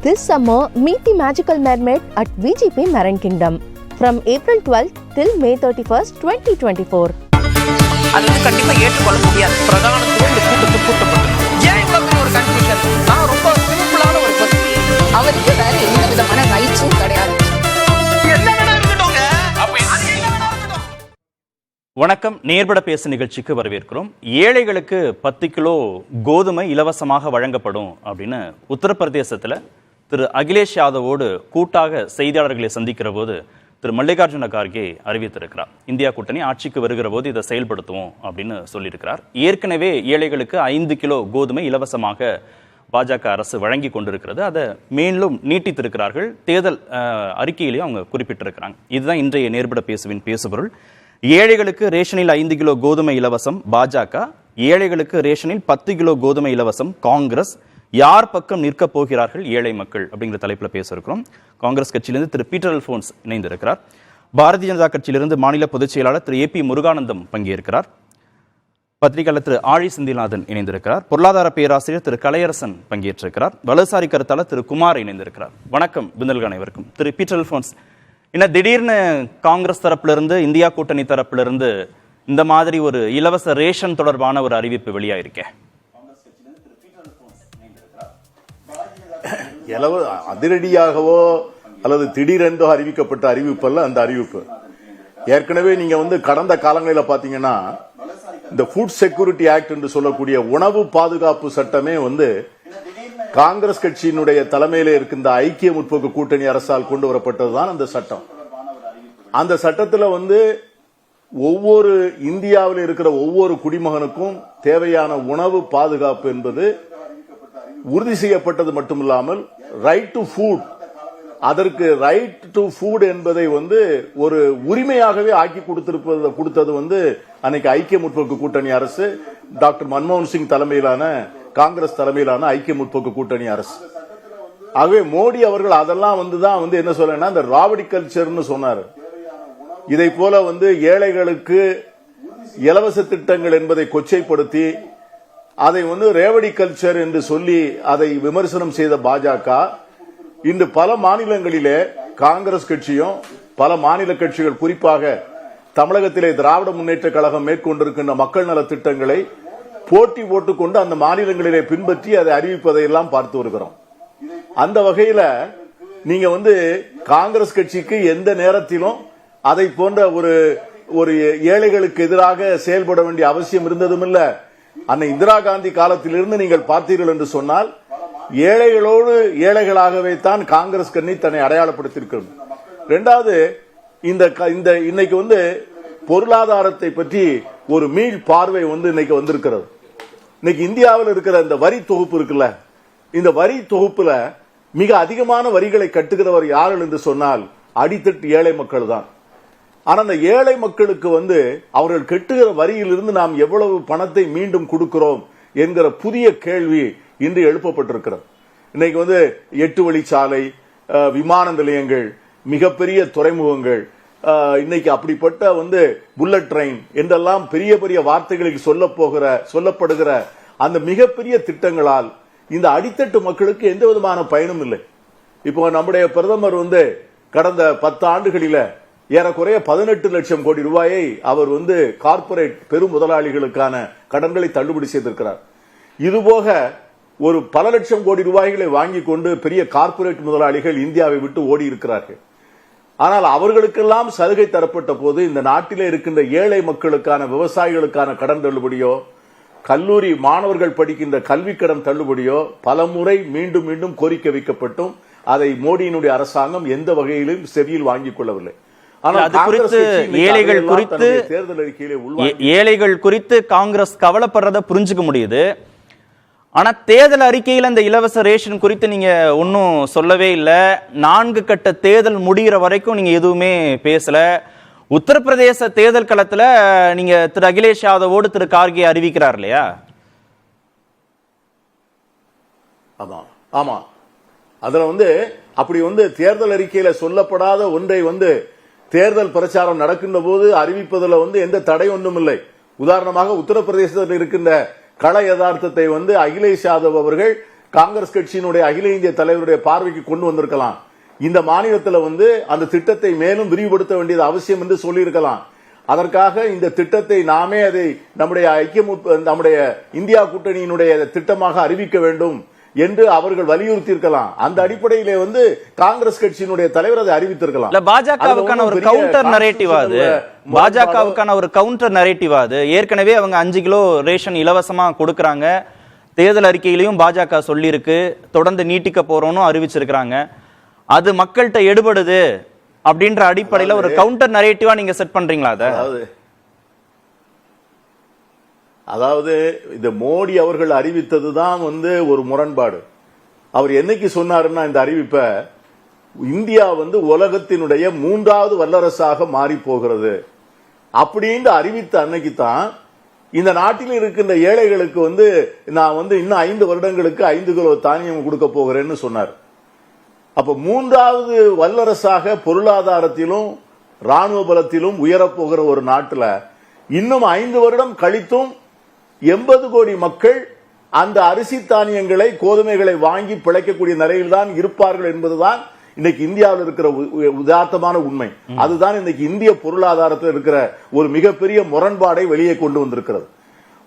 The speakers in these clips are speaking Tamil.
This summer, meet the magical mermaid at VGP Marine Kingdom from April 12th till May 31st, 2024. அது கண்டிப்பா ஏற்றுக்கொள்ள முடியாது. பிரதானத்துவம் இந்த கூட்டத்துக்கு கூட்டப்பட்டது. ஏன் இவ்வளவு ஒரு கன்ஃபியூஷன்? நான் ரொம்ப சிம்பிளான ஒரு பர்சன். அவருக்கு வேற எந்த விதமான ரைட்ஸும் கிடையாது. வணக்கம். நேர்பட பேசு நிகழ்ச்சிக்கு வரவேற்கிறோம். ஏழைகளுக்கு 10 கிலோ கோதுமை இலவசமாக வழங்கப்படும் அப்படின்னு உத்தரப்பிரதேசத்தில் திரு அகிலேஷ் யாதவோடு கூட்டாக செய்தியாளர்களை சந்திக்கிற போது திரு மல்லிகார்ஜுன கார்கே அறிவித்திருக்கிறார். இந்தியா கூட்டணி ஆட்சிக்கு வருகிற போது இதை செயல்படுத்துவோம் அப்படின்னு சொல்லியிருக்கிறார். ஏற்கனவே ஏழைகளுக்கு 5 கிலோ கோதுமை இலவசமாக பாஜக அரசு வழங்கி கொண்டிருக்கிறது. அதை மேலும் நீட்டித்திருக்கிறார்கள். தேர்தல் அறிக்கையிலையும் அவங்க குறிப்பிட்டிருக்கிறாங்க. இதுதான் இன்றைய நேர்பட பேசுவின் பேசுபொருள். ஏழைகளுக்கு ரேஷனில் 5 கிலோ கோதுமை இலவசம் பாஜக, ஏழைகளுக்கு ரேஷனில் 10 கிலோ கோதுமை இலவசம் காங்கிரஸ், யார் பக்கம் நிற்க போகிறார்கள் ஏழை மக்கள் அப்படிங்கிற தலைப்பில் பேச இருக்கிறோம். காங்கிரஸ் கட்சியிலிருந்து திரு பீட்டர் அல்போன்ஸ் இணைந்திருக்கிறார். பாரதிய ஜனதா கட்சியிலிருந்து மாநில பொதுச் செயலாளர் திரு ஏபி முருகானந்தம் பங்கேற்கிறார். பத்திரிகையாளர் திரு ஆழி செந்தில்நாதன் இணைந்திருக்கிறார். பொருளாதார பேராசிரியர் திரு கலையரசன் பங்கேற்றிருக்கிறார். வலதுசாரி கருத்தாளர் திரு குமார் இணைந்திருக்கிறார். வணக்கம் விருந்தினர்கள் அனைவருக்கும். திரு பீட்டர் அல்போன்ஸ், என்ன திடீர்னு காங்கிரஸ் தரப்பிலிருந்து இந்தியா கூட்டணி தரப்பிலிருந்து இந்த மாதிரி ஒரு இலவச ரேஷன் தொடர்பான ஒரு அறிவிப்பு வெளியாயிருக்கே? அதிரடியாகவோ அல்லது திடீரென்றோ அறிவிக்கப்பட்ட அறிவிப்பு அல்ல அந்த அறிவிப்பு. ஏற்கனவே நீங்க கடந்த காலங்களில் பாத்தீங்கன்னா இந்த ஃபுட் செக்யூரிட்டி ஆக்ட் என்று சொல்லக்கூடிய உணவு பாதுகாப்பு சட்டமே காங்கிரஸ் கட்சியினுடைய தலைமையில இருக்கின்ற ஐக்கிய முற்போக்கு கூட்டணி அரசால் கொண்டு வரப்பட்டதுதான் அந்த சட்டம். அந்த சட்டத்தில் ஒவ்வொரு இந்தியாவில் இருக்கிற ஒவ்வொரு குடிமகனுக்கும் தேவையான உணவு பாதுகாப்பு என்பது உறுதி செய்யப்பட்டது மட்டுமில்லாமல் ரைட் டு ஃபுட், அதற்கு ரைட் டு ஃபுட் என்பதை ஒரு உரிமையாகவே ஆக்கி கொடுத்தது அன்னைக்கு ஐக்கிய முற்போக்கு கூட்டணி அரசு, டாக்டர் மன்மோகன் சிங் தலைமையிலான காங்கிரஸ் தலைமையிலான ஐக்கிய முற்போக்கு கூட்டணி அரசு. ஆகவே மோடி அவர்கள் அதெல்லாம் என்ன சொல்ல இந்த ராவடி கல்ச்சர்னு சொன்னார். இதை போல ஏழைகளுக்கு இலவச திட்டங்கள் என்பதை கொச்சைப்படுத்தி அதை ரேவடி கல்ச்சர் என்று சொல்லி அதை விமர்சனம் செய்த பாஜக இன்று பல மாநிலங்களிலே காங்கிரஸ் கட்சியும் பல மாநில கட்சிகள், குறிப்பாக தமிழகத்திலே திராவிட முன்னேற்ற கழகம் மேற்கொண்டிருக்கின்ற மக்கள் நல திட்டங்களை போட்டி போட்டுக்கொண்டு அந்த மாநிலங்களிலே பின்பற்றி அதை அறிவிப்பதை எல்லாம் பார்த்து வருகிறோம். அந்த வகையில நீங்க காங்கிரஸ் கட்சிக்கு எந்த நேரத்திலும் அதை போன்ற ஒரு ஏழைகளுக்கு எதிராக செயல்பட வேண்டிய அவசியம் இருந்ததும் இல்ல. அன்னை இந்திரா காந்தி காலத்திலிருந்து நீங்கள் பார்த்தீர்கள் என்று சொன்னால் ஏழைகளோடு ஏழைகளாகவே தான் காங்கிரஸ் கட்சி தன்னை அடையாளப்படுத்தியிருக்கிறது. இரண்டாவது, இன்னைக்கு பொருளாதாரத்தை பற்றி ஒரு மீள் பார்வை இன்னைக்கு வந்திருக்கிறது. இன்னைக்கு இந்தியாவில் இருக்கிற இந்த வரி தொகுப்பு இருக்குல்ல, இந்த வரி தொகுப்புல மிக அதிகமான வரிகளை கட்டுகிறவர் யார்கள் என்று சொன்னால் அடித்தட்டு ஏழை மக்கள் தான். ஆனா அந்த ஏழை மக்களுக்கு அவர்கள் கட்டுகிற வரியிலிருந்து நாம் எவ்வளவு பணத்தை மீண்டும் கொடுக்கிறோம் என்கிற புதிய கேள்வி இன்று எழுப்பப்பட்டிருக்கிறது. இன்னைக்கு 8 வழிச்சாலை, விமான நிலையங்கள், மிகப்பெரிய துறைமுகங்கள், இன்னைக்கு அப்படிப்பட்ட புல்லட் ட்ரெயின் என்றெல்லாம் பெரிய பெரிய வார்த்தைகளில் சொல்லப்படுகிற அந்த மிகப்பெரிய திட்டங்களால் இந்த அடித்தட்டு மக்களுக்கு எந்த விதமான பயனும் இல்லை. இப்போ நம்முடைய பிரதமர் கடந்த 10 ஆண்டுகளில ஏறக்குறைய 18 லட்சம் கோடி ரூபாயை அவர் கார்ப்பரேட் பெரும் முதலாளிகளுக்கான கடன்களை தள்ளுபடி செய்திருக்கிறார். இதுபோக ஒரு பல லட்சம் கோடி ரூபாய்களை வாங்கி கொண்டு பெரிய கார்ப்பரேட் முதலாளிகள் இந்தியாவை விட்டு ஓடி இருக்கிறார்கள். ஆனால் அவர்களுக்கெல்லாம் சலுகை தரப்பட்ட போது இந்த நாட்டிலே இருக்கின்ற ஏழை மக்களுக்கான, விவசாயிகளுக்கான கடன் தள்ளுபடியோ, கல்லூரி மாணவர்கள் படிக்கின்ற கல்வி கடன் தள்ளுபடியோ பல முறை மீண்டும் மீண்டும் கோரிக்கை வைக்கப்பட்டும் அதை மோடியினுடைய அரசாங்கம் எந்த வகையிலும் செவியில் வாங்கிக் கொள்ளவில்லை. ஏழைகள் குறித்து காங்கிரஸ் கவலைப்படுறத புரிஞ்சுக்க முடியுது. ஆனா தேர்தல் அறிக்கையில் இந்த இலவச ரேஷன் குறித்து நீங்க ஒன்னும் சொல்லவே இல்லை. 4 கட்ட தேர்தல் முடிகிற வரைக்கும் நீங்க எதுவுமே பேசல. உத்தரப்பிரதேச தேர்தல் களத்துல நீங்க திரு அகிலேஷ் யாதவோடு திரு கார்கே அறிவிக்கிறார் இல்லையா? ஆமா, அதுல அப்படி தேர்தல் அறிக்கையில சொல்லப்படாத ஒன்றை தேர்தல் பிரச்சாரம் நடக்கின்ற போது அறிவிப்பதில் எந்த தடை ஒன்றும் இல்லை. உதாரணமாக உத்தரப்பிரதேசத்தில் இருக்கின்ற கள யதார்த்தத்தை அகிலேஷ் யாதவ் அவர்கள் காங்கிரஸ் கட்சியினுடைய அகில இந்திய தலைவருடைய பார்வைக்கு கொண்டு வந்திருக்கலாம். இந்த மாநிலத்தில் வந்து அந்த திட்டத்தை மேலும் விரிவுபடுத்த வேண்டியது அவசியம் என்று சொல்லியிருக்கலாம். அதற்காக இந்த திட்டத்தை நாமே அதை நம்முடைய இந்தியா கூட்டணியினுடைய திட்டமாக அறிவிக்க வேண்டும் என்று அவர்கள் வலியுறுத்தி இருக்கலாம். அந்த அடிப்படையிலே வந்து காங்கிரஸ் கட்சியினுடைய தலைவர் அதை அறிவித்திருக்கலாம். பாஜகவுக்கான ஒரு கவுண்டர் நரேட்டிவ் அது ஏற்கனவே அவங்க 5 கிலோ ரேஷன் இலவசமா கொடுக்கறாங்க. தேர்தல் அறிக்கையிலையும் பாஜக சொல்லியிருக்கு, தொடர்ந்து நீட்டிக்க போறோம்னு அறிவிச்சிருக்காங்க. அது மக்கள்கிட்ட எடுபடுது அப்படின்ற அடிப்படையில் ஒரு கவுண்டர் நரேட்டிவா நீங்க செட் பண்றீங்களா? அதாவது இந்த மோடி அவர்கள் அறிவித்ததுதான் வந்து ஒரு முரண்பாடு. அவர் என்னைக்கு சொன்னாருன்னா, இந்த அறிவிப்பை இந்தியா வந்து உலகத்தினுடைய 3வது வல்லரசாக மாறி போகிறது அப்படின்னு அறிவித்த அன்னைக்கு தான் இந்த நாட்டில் இருக்கின்ற ஏழைகளுக்கு வந்து நான் வந்து இன்னும் 5 வருடங்களுக்கு 5 கிலோ தானியம் கொடுக்க போகிறேன்னு சொன்னார். அப்ப 3வது வல்லரசாக பொருளாதாரத்திலும் ராணுவ பலத்திலும் உயரப்போகிற ஒரு நாட்டில் இன்னும் 5 வருடம் கழித்தும் 80 கோடி மக்கள் அந்த அரிசி தானியங்களை கோதுமைகளை வாங்கி பிழைக்கக்கூடிய நிலையில் தான் இருப்பார்கள் என்பதுதான் இன்னைக்கு இந்தியாவில் இருக்கிற உதார்த்தமான உண்மை. அதுதான் இன்னைக்கு இந்திய பொருளாதாரத்தில் இருக்கிற ஒரு மிகப்பெரிய முரண்பாடை வெளியே கொண்டு வந்திருக்கிறது.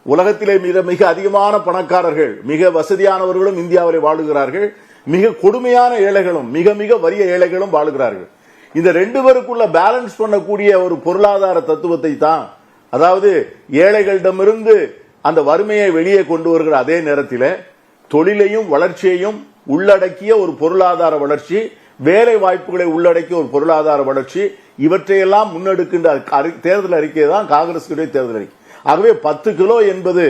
உலகத்திலே மிக அதிகமான பணக்காரர்கள், மிக வசதியானவர்களும் இந்தியாவில் வாழுகிறார்கள். மிக கொடுமையான ஏழைகளும், மிக மிக வறிய ஏழைகளும் வாழுகிறார்கள். இந்த 2 பேருக்குள்ள பேலன்ஸ் பண்ணக்கூடிய ஒரு பொருளாதார தத்துவத்தை தான், அதாவது ஏழைகளிடமிருந்து அந்த வறுமையை வெளியே கொண்டு வருகிற அதே நேரத்தில் தொழிலையும் வளர்ச்சியையும் உள்ளடக்கிய ஒரு பொருளாதார வளர்ச்சி, வேலை வாய்ப்புகளை உள்ளடக்கிய ஒரு பொருளாதார வளர்ச்சி, இவற்றையெல்லாம் முன்னெடுக்கின்ற தேர்தல் அறிக்கை தான் காங்கிரஸ் தேர்தல் அறிக்கை. ஆகவே 10 கிலோ என்பது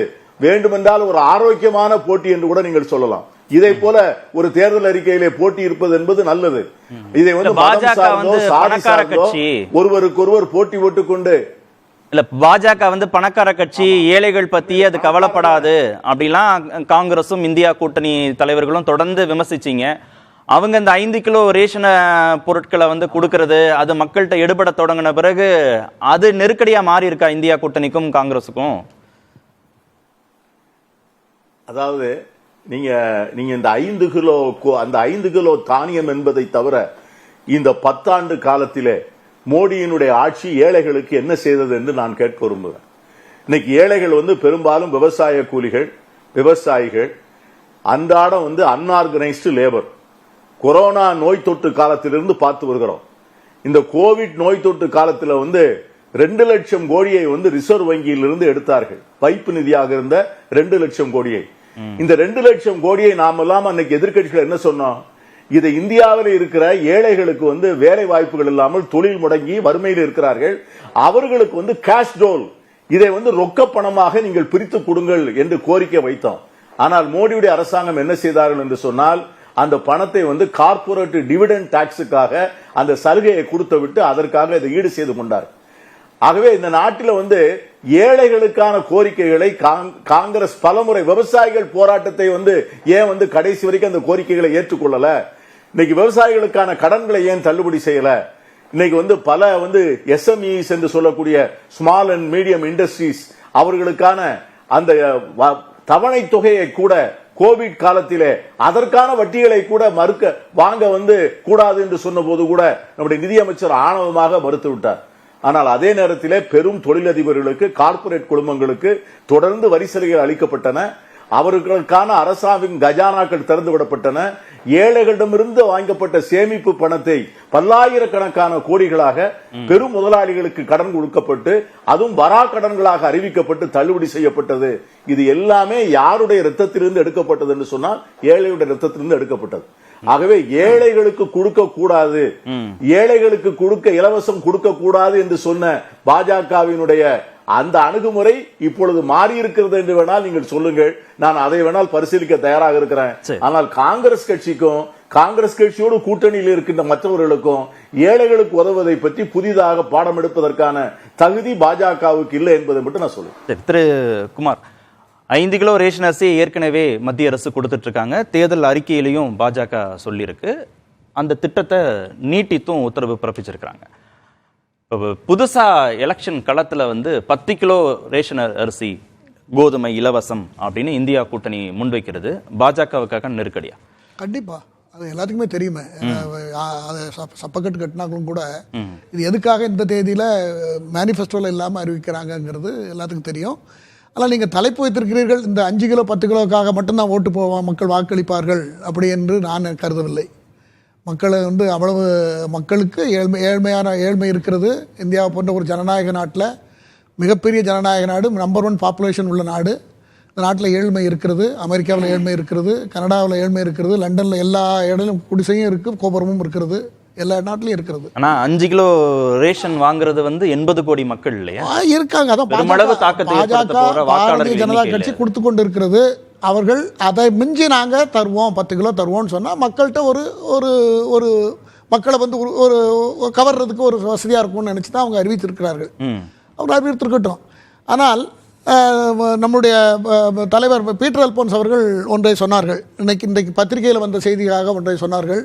வேண்டுமென்றால் ஒரு ஆரோக்கியமான போட்டி என்று கூட நீங்கள் சொல்லலாம். இதை போல ஒரு தேர்தல் அறிக்கையிலே போட்டி இருப்பது என்பது நல்லது. இதை வந்து ஒருவருக்கொருவர் போட்டி போட்டுக் கொண்டு இல்ல, பாஜக வந்து பணக்கார கட்சி, ஏழைகள் பத்தி அது கவலைப்படாது அப்படிலாம் காங்கிரசும் இந்தியா கூட்டணி தலைவர்களும் தொடர்ந்து விமர்சிச்சீங்க. அவங்க இந்த 5 கிலோ ரேஷன் பொருட்களை வந்து கொடுக்கறது, அது மக்கள்கிட்ட எடுபட தொடங்கின பிறகு அது நெருக்கடியா மாறி இருக்கா இந்தியா கூட்டணிக்கும் காங்கிரசுக்கும்? அதாவது நீங்க இந்த 5 கிலோ தானியம் என்பதை தவிர இந்த 10 ஆண்டு காலத்திலே மோடியினுடைய ஆட்சி ஏழைகளுக்கு என்ன செய்தது என்று நான் கேட்க விரும்புகிறேன். இன்னைக்கு ஏழைகள் வந்து பெரும்பாலும் விவசாய கூலிகள், விவசாயிகள், அன்றாடம் வந்து அன்ஆர்கனைஸ்டு லேபர். கொரோனா நோய் தொற்று காலத்திலிருந்து பார்த்து வருகிறோம். இந்த கோவிட் நோய் தொற்று காலத்தில் வந்து 2 லட்சம் கோடியை வந்து ரிசர்வ் வங்கியிலிருந்து எடுத்தார்கள். வைப்பு நிதியாக இருந்த 2 லட்சம் கோடியை. இந்த 2 லட்சம் கோடியை நாம் எல்லாம் அன்னைக்கு எதிர்க்கட்சிகள் என்ன சொன்னோம்? இது இந்தியாவில் இருக்கிற ஏழைகளுக்கு வந்து வேலை வாய்ப்புகள் இல்லாமல் தொழில் முடங்கி வறுமையில் இருக்கிறார்கள், அவர்களுக்கு வந்து கேஷ் டோல், இதை வந்து ரொக்க பணமாக நீங்கள் பிரித்து கொடுங்கள் என்று கோரிக்கை வைத்தோம். ஆனால் மோடியுடைய அரசாங்கம் என்ன செய்தார்கள் என்று சொன்னால், அந்த பணத்தை வந்து கார்பரேட் டிவிடெண்ட் டாக்ஸுக்காக அந்த சலுகையை கொடுத்து விட்டு அதற்காக இதை ஈடு செய்து கொண்டார். ஆகவே இந்த நாட்டில் வந்து ஏழைகளுக்கான கோரிக்கைகளை காங்கிரஸ் பலமுறை, விவசாயிகள் போராட்டத்தை வந்து ஏன் வந்து கடைசி வரைக்கும் அந்த கோரிக்கைகளை ஏற்றுக்கொள்ளல? இன்னைக்கு விவசாயிகளுக்கான கடன்களை ஏன் தள்ளுபடி செய்யல? இன்னைக்கு வந்து பல வந்து எஸ்எம்இஸ் என்று சொல்லக்கூடிய ஸ்மால் அண்ட் மீடியம் இண்டஸ்ட்ரீஸ், அவர்களுக்கான அந்த தவணை தொகையை கூட கோவிட் காலத்திலே அதற்கான வட்டிகளை கூட வாங்க வந்து கூடாது என்று சொன்ன போது கூட நம்முடைய நிதியமைச்சர் ஆணவமாக மறுத்து விட்டார். ஆனால் அதே நேரத்திலே பெரும் தொழிலதிபர்களுக்கு, கார்ப்பரேட் குழுமங்களுக்கு தொடர்ந்து வரி சலுகைகள் அளிக்கப்பட்டன. அவர்களுக்கான அரசாங்கம் கஜானாக்கள் திறந்து விடப்பட்டன. ஏழைகளிடமிருந்து வாங்கப்பட்ட சேமிப்பு பணத்தை பல்லாயிரக்கணக்கான கோடிகளாக பெரும் முதலாளிகளுக்கு கடன் கொடுக்கப்பட்டு, அதுவும் வரா கடன்களாக அறிவிக்கப்பட்டு தள்ளுபடி செய்யப்பட்டது. இது எல்லாமே யாருடைய ரத்தத்திலிருந்து எடுக்கப்பட்டது என்று சொன்னால் ஏழையுடைய ரத்தத்திலிருந்து எடுக்கப்பட்டது. ஆகவே ஏழைகளுக்கு கொடுக்க கூடாது, ஏழைகளுக்கு இலவசம் கொடுக்க கூடாது என்று சொன்ன பாஜகவினுடைய அந்த அணுகுமுறை இப்பொழுது மாறி இருக்கிறது என்று வேணால் நீங்கள் சொல்லுங்கள், நான் அதை வேணால் பரிசீலிக்க தயாராக இருக்கிறேன். ஆனால் காங்கிரஸ் கட்சிக்கும், காங்கிரஸ் கட்சியோடு கூட்டணியில் இருக்கின்ற மற்றவர்களுக்கும் ஏழைகளுக்கு உதவுவதை பற்றி புதிதாக பாடம் எடுப்பதற்கான தகுதி பாஜகவுக்கு இல்லை என்பதை மட்டும் நான் சொல்லுவேன். திரு குமார், 5 கிலோ ரேஷன் அரிசியை ஏற்கனவே மத்திய அரசு கொடுத்துட்டு இருக்காங்க. தேர்தல் அறிக்கையிலையும் பாஜக சொல்லியிருக்கு. அந்த திட்டத்தை நீட்டித்தும் உத்தரவு பிறப்பிச்சிருக்காங்க. புதுசா எலெக்ஷன் களத்துல வந்து 10 கிலோ ரேஷன் அரிசி கோதுமை இலவசம் அப்படின்னு இந்தியா கூட்டணி முன்வைக்கிறது பாஜகவுக்காக நெருக்கடியா? கண்டிப்பா அது எல்லாத்துக்குமே தெரியுமே. அதை சப்பக்கட்டு கட்டினாங்களும் கூட இது எதுக்காக இந்த தேதியில மேனிஃபெஸ்டோல இல்லாமல் அறிவிக்கிறாங்கங்கிறது எல்லாத்துக்கும் தெரியும். ஆனால் நீங்கள் தலைப்பு வைத்திருக்கிறீர்கள், இந்த 5 கிலோ 10 கிலோக்காக மட்டும்தான் ஓட்டு போவான் மக்கள் வாக்களிப்பார்கள் அப்படி என்று நான் கருதவில்லை. மக்களை அவ்வளவு மக்களுக்கு ஏழ்மை இருக்கிறது. இந்தியாவை போன்ற ஒரு ஜனநாயக நாட்டில், மிகப்பெரிய ஜனநாயக நாடு, நம்பர் 1 பாப்புலேஷன் உள்ள நாடு, இந்த நாட்டில் ஏழ்மை இருக்கிறது. அமெரிக்காவில் ஏழ்மை இருக்கிறது, கனடாவில் ஏழ்மை இருக்கிறது, லண்டனில் எல்லா இடமும் குடிசையும் இருக்குது, கோபுரமும் இருக்கிறது, எல்லா நாட்டிலையும் இருக்கிறது. ஆனா 5 கிலோ ரேஷன் வாங்குறது 80 கோடி மக்கள் இல்லையா இருக்காங்க. அதான் பாஜக ஜனதா கட்சி கொடுத்து கொண்டு இருக்கிறது. அவர்கள் அதை மிஞ்சி நாங்கள் தருவோம் 10 கிலோ தருவோம்னு சொன்னால் மக்கள்கிட்ட ஒரு ஒரு மக்களை ஒரு கவர்றதுக்கு ஒரு வசதியாக இருக்கும்னு நினச்சி தான் அவங்க அறிவித்திருக்கிறார்கள். அவங்க அறிவித்திருக்கட்டும். ஆனால் நம்முடைய தலைவர் பீட்டர் அல்போன்ஸ் அவர்கள் ஒன்றை சொன்னார்கள். இன்றைக்கு பத்திரிகையில் வந்த செய்தியாக ஒன்றை சொன்னார்கள்.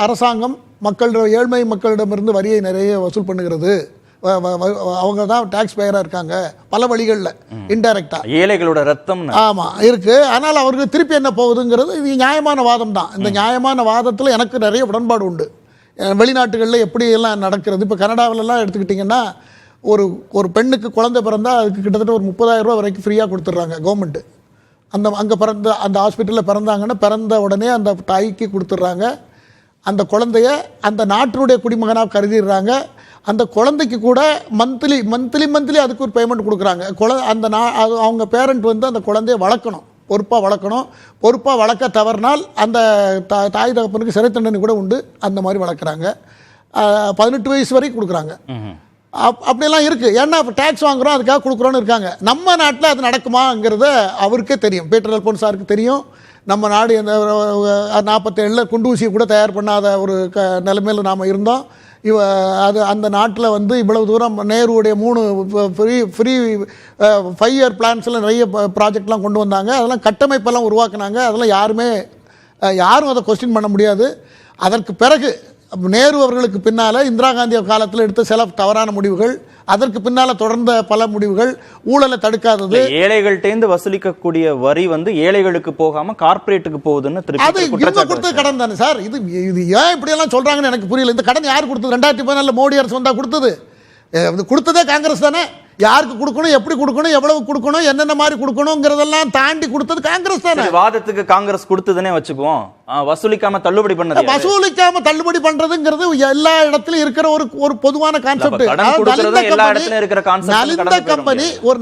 அரசாங்கம் ஏழ்மை மக்களிடமிருந்து வரியை நிறைய வசூல் பண்ணுகிறது, அவங்க தான் டாக்ஸ் பேயராக இருக்காங்க பல வழிகளில் இன்டைரக்டா, ஏழைகளோட ரத்தம் ஆமாம் இருக்குது. ஆனால் அவருக்கு திருப்பி என்ன போகுதுங்கிறது இது நியாயமான வாதம் தான். இந்த நியாயமான வாதத்தில் எனக்கு நிறைய உடன்பாடு உண்டு. வெளிநாட்டுகளில் எப்படி எல்லாம் நடக்கிறது, இப்போ கனடாவிலலாம் எடுத்துக்கிட்டிங்கன்னா ஒரு பெண்ணுக்கு குழந்தை பிறந்தால் அதுக்கு கிட்டத்தட்ட ஒரு 30,000 ரூபா வரைக்கும் ஃப்ரீயாக கொடுத்துட்றாங்க கவர்மெண்ட்டு. அங்கே பிறந்த அந்த ஹாஸ்பிட்டலில் பிறந்தாங்கன்னா பிறந்த உடனே அந்த தாய்க்கு கொடுத்துட்றாங்க. அந்த குழந்தைய அந்த நாட்டினுடைய குடிமகனாக கருதிடுறாங்க. அந்த குழந்தைக்கு கூட மந்த்லி அதுக்கு ஒரு பேமெண்ட் கொடுக்குறாங்க. அவங்க பேரண்ட் அந்த குழந்தைய வளர்க்கணும், பொறுப்பாக வளர்க்க தவறினால் அந்த தாய் தகப்பனுக்கு சிறை தண்டனை கூட உண்டு. அந்த மாதிரி வளர்க்குறாங்க. 18 வயசு வரைக்கும் கொடுக்குறாங்க. அப்படியெல்லாம் இருக்குது. ஏன்னா இப்போ டேக்ஸ் வாங்குகிறோம் அதுக்காக கொடுக்குறோன்னு இருக்காங்க. நம்ம நாட்டில் அது நடக்குமாங்கிறத அவருக்கே தெரியும், பீட்டர் அல்போன்ஸ் சாருக்கு தெரியும். நம்ம நாடு 47 குண்டூசியை கூட தயார் பண்ணாத ஒரு நிலைமையில் நாம் இருந்தோம். அந்த நாட்டில் இவ்வளவு தூரம் நேருடைய 3 ஃப்ரீ 5 இயர் பிளான்ஸில் நிறைய ப்ராஜெக்ட்லாம் கொண்டு வந்தாங்க. அதெல்லாம் கட்டமைப்பெல்லாம் உருவாக்குனாங்க. அதெல்லாம் யாரும் அதை கொஸ்டின் பண்ண முடியாது. அதற்கு பிறகு நேரு அவர்களுக்கு பின்னால் இந்திரா காந்தி காலத்தில் எடுத்த சில தவறான முடிவுகள், அதற்கு பின்னால் தொடர்ந்த பல முடிவுகள், ஊழலை தடுக்காதது, ஏழைகள்கிட்ட வசூலிக்கக்கூடிய வரி ஏழைகளுக்கு போகாம கார்பரேட்டுக்கு போகுதுன்னு அது இவங்க கொடுத்த கடன் தானே சார். இது ஏன் இப்படி எல்லாம் சொல்றாங்கன்னு எனக்கு புரியல. இந்த கடன் யார் கொடுத்தது? 2014 மோடி அரசு வந்தா கொடுத்தது. கொடுத்ததே காங்கிரஸ் தானே. யாருக்கு கொடுக்கணும், எப்படி கொடுக்கணும், எவ்வளவு கொடுக்கணும், என்னென்ன மாதிரி கொடுக்கணுங்கிறதெல்லாம் தாண்டி கொடுத்தது காங்கிரஸ் தானே. வாதத்துக்கு காங்கிரஸ் கொடுத்ததுனே வச்சுக்குவோம். வசூலிக்காம தள்ளுபடி பண்றதுங்கிறது எல்லா இடத்துலயும் இருக்கிற ஒரு பொதுவான கான்செப்ட்.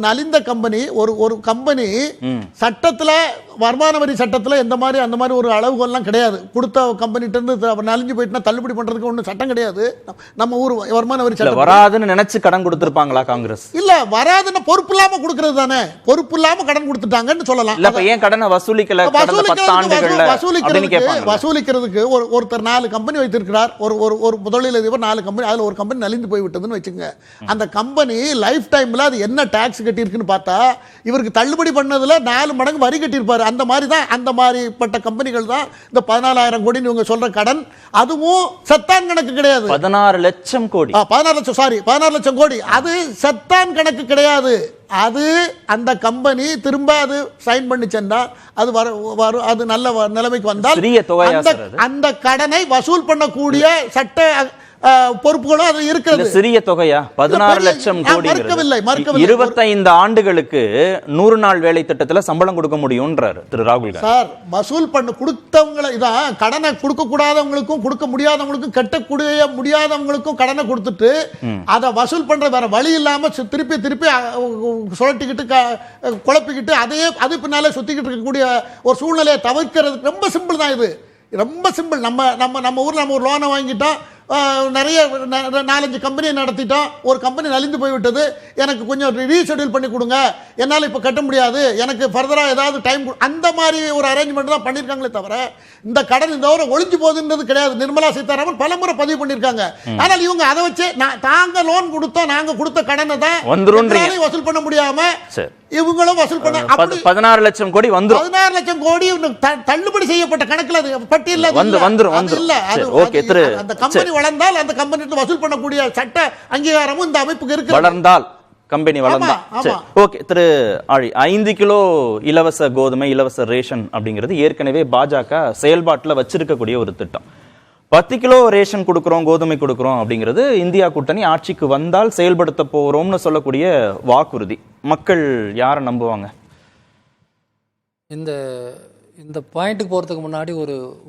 நலிந்த கம்பெனி ஒரு கம்பெனி சட்டத்துல, வருமான வரி சட்டத்துல எந்த மாதிரி அந்த மாதிரி ஒரு அளவுகோல்லாம் கிடையாது. கொடுத்த கம்பெனிட்ட இருந்து நலிஞ்சு போயிட்டுனா தள்ளுபடி பண்றதுக்கு ஒன்றும் சட்டம் கிடையாது. நம்ம ஊர் வருமான வரி சட்டம் வராதுன்னு நினைச்சு கடன் கொடுத்திருப்பாங்களா காங்கிரஸ்? இல்ல, வராதுன்னு பொறுப்பு இல்லாம கொடுக்கிறது தானே. பொறுப்பு இல்லாம கடன் கொடுத்துட்டாங்கன்னு சொல்லலாம். ஏன் கடனை வசூலிக்கல? வசூலிக்கிறதுக்கு ஒருத்தர் 4 கம்பெனி வைத்திருக்கிறார். ஒரு முதலீதிபர் 4 கம்பெனி, அதுல ஒரு கம்பெனி நலிந்து போய் விட்டதுன்னு வச்சுங்க. அந்த கம்பெனி லைஃப் டைம்ல அது என்ன டாக்ஸ் கட்டியிருக்குன்னு பார்த்தா இவருக்கு தள்ளுபடி பண்ணதுல 4 மடங்கு வரி கட்டியிருப்பாரு. அந்த மாதிரி தான், அந்த மாதிரிப்பட்ட கம்பெனிகள் தான் இந்த 14,000 கோடி இவங்க சொல்ற கடன். அதுவும் சத்தான் கணக்கு கிடையாது. 16 லட்சம் கோடி, 16 லட்சம் கோடி. அது சத்தான் கணக்கு கிடையாது. அது அந்த கம்பெனி திரும்ப அது சைன் பண்ணி சென்றா அது நல்ல நிலைமைக்கு வந்தால் அந்த கடனை வசூல் பண்ணக்கூடிய சட்ட பொறுப்புகளும் அது இருக்கிறது. சிறிய தொகையா? 16 லட்சம் கோடி. 25 ஆண்டுகளுக்கு 100 நாள் வேலை திட்டத்தில் சம்பளம் கொடுக்க முடியும்ன்றாரு திரு ராகுல் காந்தி. சார், வசூல் பண்ண கொடுத்தவங்களை இதான் கடனை கொடுக்க கூடாதவங்களுக்கும் கொடுக்க முடியாதவங்களுக்கும் கட்டக்கூடிய முடியாதவங்களுக்கும் கடனை கொடுத்துட்டு அதை வசூல் பண்ற வேற வழி இல்லாம திருப்பி சுழட்டிக்கிட்டு குழப்பிக்கிட்டு அது பின்னாலே சுத்திக்கிட்டு இருக்கக்கூடிய ஒரு சூழ்நிலையை தவிர்க்கிறது ரொம்ப சிம்பிள் தான். இது ரொம்ப சிம்பிள். நம்ம ஊர்ல ஒரு லோனை வாங்கிட்டோம், நிறைய 4-5 கம்பெனியை நடத்திட்டோம், ஒரு கம்பெனி நலிந்து போய்விட்டது, எனக்கு கொஞ்சம் ரீஷெடியூல் பண்ணி கொடுங்க, என்னால் இப்போ கட்ட முடியாது, எனக்கு ஃபர்தராக ஏதாவது டைம், அந்த மாதிரி ஒரு அரேஞ்ச்மெண்ட் தான் பண்ணியிருக்காங்களே தவிர இந்த கடன் இந்த வரை ஒழிஞ்சு போகுதுன்றது கிடையாது. நிர்மலா சீதாராமன் பல முறை பதிவு பண்ணியிருக்காங்க. ஆனால் இவங்க அதை வச்சு தாங்க லோன் கொடுத்தோம், நாங்கள் கொடுத்த கடனை தான் வசூல் பண்ண முடியாம இவங்களும் வசூல் பண்ண 16 லட்சம் கோடி வந்து 16 லட்சம் கோடி தள்ளுபடி செய்யப்பட்ட கணக்கில் அது பட்டியல் இல்ல. அந்த கம்பெனி வளர்ந்தால் அந்த கம்பெனி வசூல் பண்ணக்கூடிய சட்ட அங்கீகாரமும் இந்த அமைப்புக்கு இருக்கு. வளர்ந்தால் கம்பெனி வளம் தான். ஆமா, சரி, ஓகே. திரு ஆழி, 5 கிலோ இலவச கோதுமை, இலவச ரேஷன் அப்படிங்கிறது ஏற்கனவே பாஜக செயல்பாட்டில் வச்சிருக்கக்கூடிய ஒரு திட்டம். 10 கிலோ ரேஷன் கொடுக்குறோம், கோதுமை கொடுக்குறோம் அப்படிங்கிறது இந்தியா கூட்டணி ஆட்சிக்கு வந்தால் செயல்படுத்த போறோம்னு சொல்லக்கூடிய வாக்குறுதி. மக்கள் யாரை நம்புவாங்க? இந்த பாயிண்ட்டுக்கு போகிறதுக்கு முன்னாடி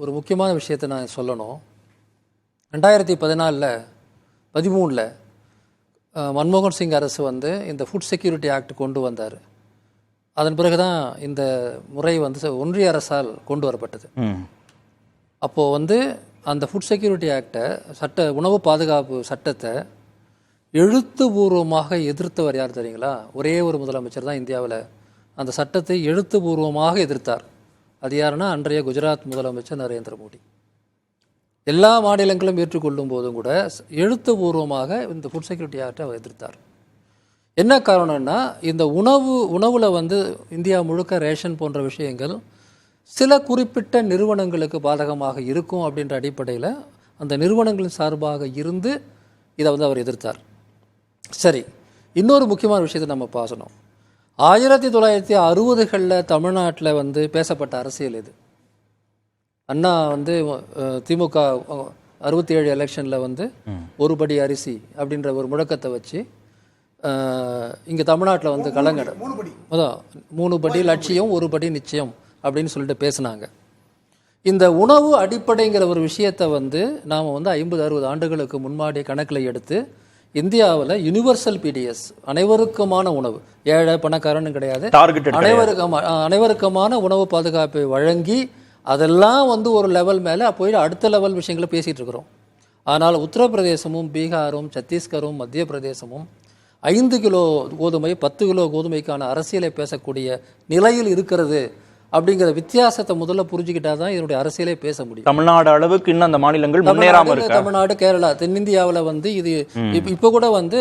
ஒரு முக்கியமான விஷயத்தை நான் சொல்லணும். 2014 13 மன்மோகன் சிங் அரசு வந்து இந்த ஃபுட் செக்யூரிட்டி ஆக்ட் கொண்டு வந்தார். அதன் பிறகு தான் இந்த முறை வந்து ஒன்றிய அரசால் கொண்டு வரப்பட்டது. அப்போது வந்து அந்த ஃபுட் செக்யூரிட்டி ஆக்டை, உணவு பாதுகாப்பு சட்டத்தை எழுத்துப்பூர்வமாக எதிர்த்தவர் யார் தெரியுங்களா? ஒரே ஒரு முதலமைச்சர் தான் இந்தியாவில் அந்த சட்டத்தை எழுத்துப்பூர்வமாக எதிர்த்தார். அது யாருன்னா அன்றைய குஜராத் முதலமைச்சர் நரேந்திர மோடி. எல்லா மாநிலங்களும் ஏற்றுக்கொள்ளும் போதும் கூட எழுத்துப்பூர்வமாக இந்த ஃபுட் செக்யூரிட்டி ஆக்டை அவர் எதிர்த்தார். என்ன காரணம்னா, இந்த உணவில் வந்து இந்தியா முழுக்க ரேஷன் போன்ற விஷயங்கள் சில குறிப்பிட்ட நிறுவனங்களுக்கு பாதகமாக இருக்கும் அப்படின்ற அடிப்படையில் அந்த நிறுவனங்களின் சார்பாக இருந்து இதை வந்து அவர் எதிர்த்தார். சரி, இன்னொரு முக்கியமான விஷயத்தை நம்ம பார்க்கணும். 1960களில் தமிழ்நாட்டில் வந்து பேசப்பட்ட அரசியல் இது. அண்ணா வந்து திமுக 67 எலெக்ஷனில் வந்து ஒரு படி அரிசி அப்படின்ற ஒரு முழக்கத்தை வச்சு இங்கே தமிழ்நாட்டில் வந்து கலங்கட 3 படி லட்சியம், ஒரு படி நிச்சயம் அப்படின்னு சொல்லிட்டு பேசினாங்க. இந்த உணவு அடிப்படைங்கிற ஒரு விஷயத்தை வந்து நாம் வந்து 50-60 ஆண்டுகளுக்கு முன்னாடி கணக்கில் எடுத்து இந்தியாவில் யுனிவர்சல் பிடிஎஸ், அனைவருக்குமான உணவு, ஏழை பணக்காரன்னு கிடையாது, அனைவருக்குமான உணவு பாதுகாப்பை வழங்கி அதெல்லாம் வந்து ஒரு லெவல் மேலே போய் அடுத்த லெவல் விஷயங்களை பேசிகிட்டு இருக்கிறோம். ஆனால் உத்தரப்பிரதேசமும் பீகாரும் சத்தீஸ்கரும் மத்திய பிரதேசமும் 5 கிலோ கோதுமை 10 கிலோ கோதுமைக்கான அரசியலை பேசக்கூடிய நிலையில் இருக்கிறது. அப்படிங்கிற வித்தியாசத்தை முதல்ல புரிஞ்சுக்கிட்டா தான் இதனுடைய அரசியலே பேச முடியும். தமிழ்நாடு அளவுக்கு இன்னும் அந்த மாநிலங்கள் முன்னேறாம இருக்கு. தமிழ்நாடு, கேரளா, தென்னிந்தியாவில் வந்து இது இப்போ கூட வந்து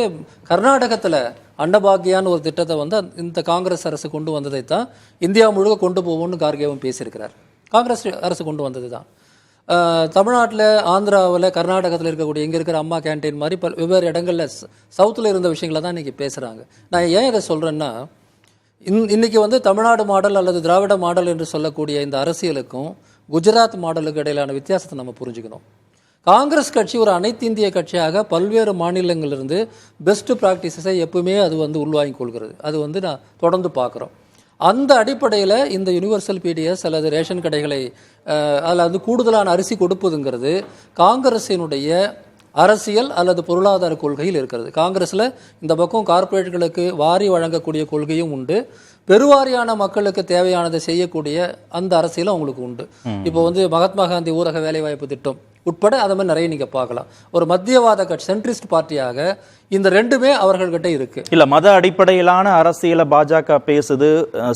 கர்நாடகத்தில் அன்னபாக்கியான்னு ஒரு திட்டத்தை வந்து இந்த காங்கிரஸ் அரசு கொண்டு வந்ததை தான் இந்தியா முழுக்க கொண்டு போவோம்னு கார்கேவும் பேசியிருக்கிறார். காங்கிரஸ் அரசு கொண்டு வந்தது தான். தமிழ்நாட்டில், ஆந்திராவில், கர்நாடகத்தில் இருக்கக்கூடிய இங்கே இருக்கிற அம்மா கேன்டீன் மாதிரி வெவ்வேறு இடங்களில் சவுத்தில் இருந்த விஷயங்களை தான் இன்றைக்கி பேசுகிறாங்க. நான் ஏன் இதை சொல்கிறேன்னா, இன்றைக்கி வந்து தமிழ்நாடு மாடல் அல்லது திராவிட மாடல் என்று சொல்லக்கூடிய இந்த அரசியலுக்கும் குஜராத் மாடலுக்கு இடையிலான வித்தியாசத்தை நம்ம புரிஞ்சுக்கணும். காங்கிரஸ் கட்சி ஒரு அனைத்து இந்திய கட்சியாக பல்வேறு மாநிலங்களிலிருந்து பெஸ்ட் ப்ராக்டிசஸை எப்பவுமே அது வந்து உள்வாங்கிக் கொள்கிறது. அது வந்து நான் தொடர்ந்து பார்க்குறோம். அந்த அடிப்படையில் இந்த யுனிவர்சல் பிடிஎஸ் அல்லது ரேஷன் கடைகளை அதில் வந்து கூடுதலான அரிசி கொடுப்பதுங்கிறது காங்கிரஸினுடைய அரசியல் அல்லது பொருளாதார கொள்கையில் இருக்கிறது. காங்கிரஸில் இந்த பக்கம் கார்ப்பரேட்டுகளுக்கு வாரி வழங்கக்கூடிய கொள்கையும் உண்டு, பெருவாரியான மக்களுக்கு தேவையானதை செய்யக்கூடிய அந்த அரசியலும் அவங்களுக்கு உண்டு. இப்போ வந்து மகாத்மா காந்தி ஊரக வேலைவாய்ப்பு திட்டம் உட்பட அதை மாதிரி நிறைய நீங்கள் பார்க்கலாம். ஒரு மத்தியவாத கட்சி, சென்ட்ரிஸ்ட் பார்ட்டியாக இந்த ரெண்டுமே அவர்கள்கிட்ட இருக்கு. இல்ல, மத அடிப்படையிலான அரசியலை பாஜக பேசுது,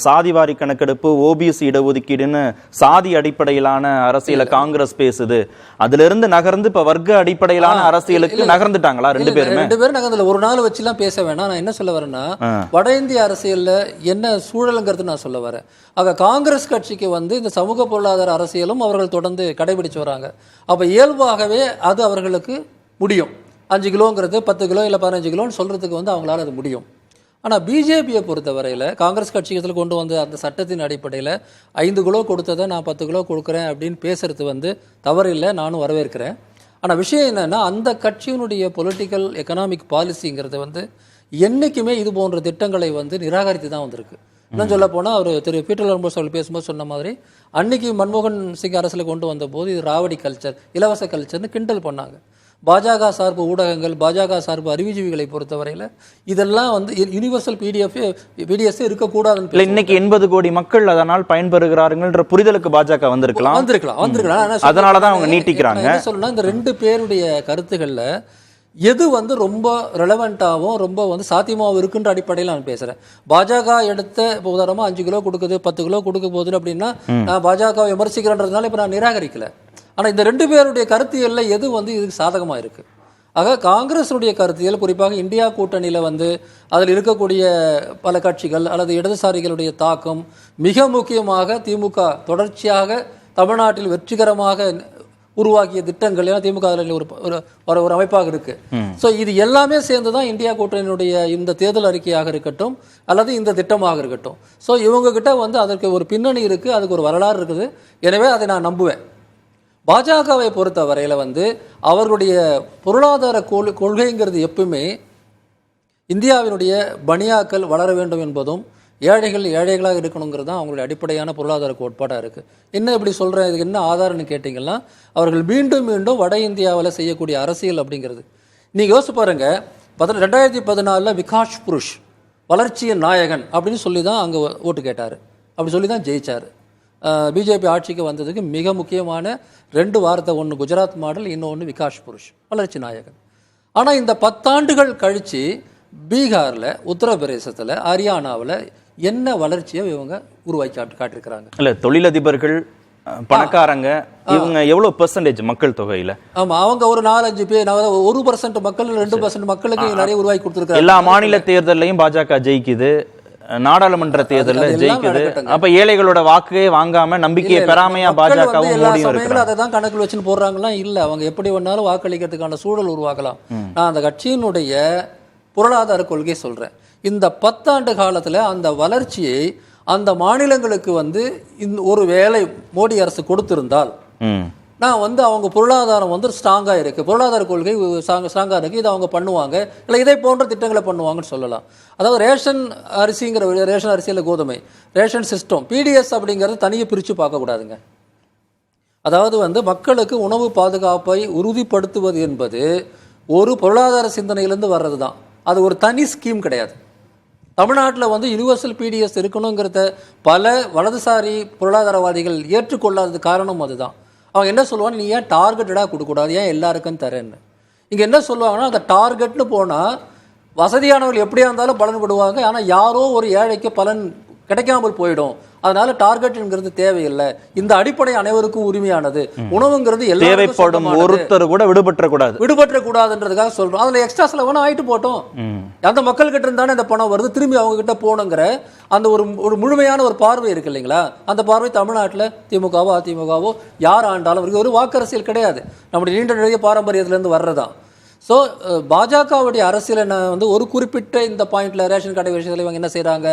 சாதிவாரி கணக்கெடுப்பு, ஓபிசி இடஒதுக்கீடுன்னு சாதி அடிப்படையிலான அரசியலை காங்கிரஸ் பேசுது. அதுல இருந்து நகர்ந்து இப்ப வர்க்க அடிப்படையிலான அரசியலுக்கு நகர்ந்துட்டாங்களா ரெண்டு பேரும் நகர்ந்துல? ஒரு நாள் வச்சுலாம் பேச வேணாம். நான் என்ன சொல்ல வரேன்னா, வட இந்திய அரசியல்ல என்ன சூழலுங்கிறது நான் சொல்ல வரேன். ஆக காங்கிரஸ் கட்சிக்கு வந்து இந்த சமூக பொருளாதார அரசியலும் அவர்கள் தொடர்ந்து கடைபிடிச்சு வராங்க. அப்ப இயல்பாகவே அது அவர்களுக்கு முடியும். 5 கிலோங்கிறது 10 கிலோ இல்லை 15 கிலோன்னு சொல்கிறதுக்கு வந்து அவங்களால அது முடியும். ஆனால் பிஜேபியை பொறுத்தவரையில் காங்கிரஸ் கட்சிகள் கொண்டு வந்த அந்த சட்டத்தின் அடிப்படையில் 5 கிலோ கொடுத்ததை நான் 10 கிலோ கொடுக்குறேன் அப்படின்னு பேசுறது வந்து தவறில்லை, நானும் வரவேற்கிறேன். ஆனால் விஷயம் என்னென்னா, அந்த கட்சியினுடைய பொலிட்டிக்கல் எக்கனாமிக் பாலிசிங்கிறது வந்து என்றைக்குமே இது போன்ற திட்டங்களை வந்து நிராகரித்து தான் வந்திருக்கு. இன்னும் சொல்ல போனால், அவர் திரு பீட்டர் லம்பர்ஸ் அவர்கள் பேசும்போது சொன்ன மாதிரி, அன்னைக்கு மன்மோகன் சிங் அரசில் கொண்டு வந்த போது இது ராவடி கல்ச்சர், இலவச கல்ச்சர்னு கிண்டல் பண்ணாங்க. பாஜக சார்பு ஊடகங்கள், பாஜக சார்பு அறிவுஜீவிகளை பொறுத்தவரையில் இதெல்லாம் வந்து யூனிவர்சல் பிடிஎஸ் இருக்கக்கூடாதுன்னு. இல்லை, இன்னைக்கு 80 கோடி மக்கள் அதனால் பயன்பெறுகிறார்கள்ன்ற புரிதலுக்கு பாஜக வந்திருக்கலாம். அதனால தான் அவங்க நீட்டிக்கிறாங்க. என்ன சொல்லணும்னா, இந்த ரெண்டு பேருடைய கருத்துக்களில் எது வந்து ரொம்ப ரெலவெண்ட்டாகவும் ரொம்ப வந்து சாத்தியமாகவும் இருக்குன்ற அடிப்படையில் நான் பேசுகிறேன். பாஜக எடுத்த இப்போ உதாரணமாக 5 கிலோ கொடுக்குது, 10 கிலோ கொடுக்க போகுது அப்படின்னா நான் பாஜக விமர்சிக்கிறேன்றதுனால இப்போ நான் நிராகரிக்கலை. ஆனால் இந்த ரெண்டு பேருடைய கருத்தியலில் எது வந்து இதுக்கு சாதகமாக இருக்குது? ஆக காங்கிரஸுடைய கருத்தியல், குறிப்பாக இந்தியா கூட்டணியில் வந்து அதில் இருக்கக்கூடிய பல கட்சிகள் அல்லது இடதுசாரிகளுடைய தாக்கம், மிக முக்கியமாக திமுக தொடர்ச்சியாக தமிழ்நாட்டில் வெற்றிகரமாக உருவாக்கிய திட்டங்கள் எல்லாம் திமுக ஒரு அமைப்பாக இருக்கு. ஸோ இது எல்லாமே சேர்ந்து தான் இந்தியா கூட்டணியினுடைய இந்த தேர்தல் அறிக்கையாக இருக்கட்டும் அல்லது இந்த திட்டமாக இருக்கட்டும். ஸோ இவங்க கிட்ட வந்து அதற்கு ஒரு பின்னணி இருக்கு, அதுக்கு ஒரு வரலாறு இருக்குது. எனவே அதை நான் நம்புவேன். பாஜகவை பொறுத்த வரையில வந்து அவர்களுடைய பொருளாதார கொள்கைங்கிறது எப்பவுமே இந்தியாவினுடைய பனியாக்கள் வளர வேண்டும் என்பதும் ஏழைகள் ஏழைகளாக இருக்கணுங்கிறது தான் அவங்களுடைய அடிப்படையான பொருளாதார கோட்பாடாக இருக்குது. என்ன இப்படி சொல்கிறேன், இதுக்கு என்ன ஆதாரம்னு கேட்டிங்கன்னா, அவர்கள் மீண்டும் மீண்டும் வட இந்தியாவில் செய்யக்கூடிய அரசியல் அப்படிங்கிறது நீங்கள் யோசிச்சு பாருங்க. 2014 விகாஷ் புருஷ் வளர்ச்சியின் நாயகன் அப்படின்னு சொல்லி தான் அங்கே ஓட்டு கேட்டார், அப்படி சொல்லி தான் ஜெயிச்சார். பிஜேபி ஆட்சிக்கு வந்ததுக்கு மிக முக்கியமான 2 வார்த்தை, ஒன்று குஜராத் மாடல், இன்னொன்று விகாஷ் புருஷ் வளர்ச்சி நாயகன். ஆனால் இந்த 10 ஆண்டுகள் கழித்து பீகாரில், உத்தரப்பிரதேசத்தில், ஹரியானாவில் என்ன வளர்ச்சியை இவங்க உருவாக்கி காட்டிருக்கிறாங்க. இல்ல தொழிலதிபர்கள், பணக்காரங்க, இவங்க எவ்வளவு பெர்சன்டேஜ் மக்கள் தொகையில? ஆமா, அவங்க ஒரு 4-5 பேர், 1% மக்கள் 2% மக்களுக்கு நிறைய உருவாக்கி கொடுத்துருக்காங்க. எல்லா மாநில தேர்தலையும் பாஜக ஜெயிக்குது, நாடாளுமன்ற தேர்தலில் ஜெயிக்குது. அப்ப ஏழைகளோட வாக்கையே வாங்காம நம்பிக்கையை பெறாமையா பாஜகவும் மோடியும் இருக்கிறாங்க. அதை தான் கணக்கில் வச்சுன்னு போடுறாங்களா? இல்ல, அவங்க எப்படி வேணாலும் வாக்களிக்கிறதுக்கான சூழல் உருவாக்கலாம். நான் அந்த கட்சியினுடைய பொருளாதார கொள்கை சொல்றேன். இந்த 10 ஆண்டு காலத்துல அந்த வளர்ச்சியை அந்த மாநிலங்களுக்கு வந்து ஒரு வேளை மோடி அரசு கொடுத்திருந்தால் நான் வந்து அவங்க பொருளாதாரம் வந்து ஸ்ட்ராங்காக இருக்குது, பொருளாதார கொள்கை ஸ்ட்ராங்காக இருக்குது, இதை அவங்க பண்ணுவாங்க, இல்லை இதை போன்ற திட்டங்களை பண்ணுவாங்கன்னு சொல்லலாம். அதாவது ரேஷன் அரிசிங்கிற ரேஷன் அரிசியில் கோதுமை ரேஷன் சிஸ்டம், பிடிஎஸ் அப்படிங்கிறது தனியாக பிரித்து பார்க்கக்கூடாதுங்க. அதாவது வந்து மக்களுக்கு உணவு பாதுகாப்பை உறுதிப்படுத்துவது என்பது ஒரு பொருளாதார சிந்தனையிலேருந்து வர்றது தான். அது ஒரு தனி ஸ்கீம் கிடையாது. தமிழ்நாட்டில் வந்து யுனிவர்சல் பிடிஎஸ் இருக்கணுங்கிறத பல வலதுசாரி பொருளாதாரவாதிகள் ஏற்றுக்கொள்ளாதது காரணம் அதுதான். அவங்க என்ன சொல்லுவாங்க, நீ ஏன் டார்கெட்டடாக கொடுக்கக்கூடாது, ஏன் எல்லாருக்கும் தரேன்னு. இங்கே என்ன சொல்லுவாங்கன்னா, அந்த டார்கெட்னு போனால் வசதியானவர்கள் எப்படியா இருந்தாலும் பலன் விடுவாங்க, ஆனால் யாரோ ஒரு ஏழைக்கு பலன் கிடைக்காமல் போயிடும். அதனால டார்கெட்ங்கிறது தேவையில்லை, இந்த அடிப்படை அனைவருக்கும் உரிமையானது, உணவுங்கிறது தேவைப்படும் ஒருத்தர் கூட விடுபற்ற கூடாதுன்றதுக்காக சொல்றோம். அதுல எக்ஸ்ட்ரா செலவான ஆயிட்டு போட்டோம், அந்த மக்கள் கிட்ட இருந்தானே இந்த பணம் வருது, திரும்பி அவங்க கிட்ட போகணுங்கிற அந்த ஒரு முழுமையான ஒரு பார்வை இருக்கு இல்லைங்களா? அந்த பார்வை தமிழ்நாட்டில் திமுகவோ அதிமுகவோ யார் ஆண்டாலும் அவருக்கு ஒரு வாக்கரசியல் கிடையாது, நம்முடைய நீண்ட நெடிய பாரம்பரியத்திலேருந்து வர்றதான். ஸோ பாஜகவுடைய அரசியல் என்ன வந்து ஒரு குறிப்பிட்ட இந்த பாயிண்ட்ல ரேஷன் கடை விஷயத்தில் இவங்க என்ன செய்யறாங்க,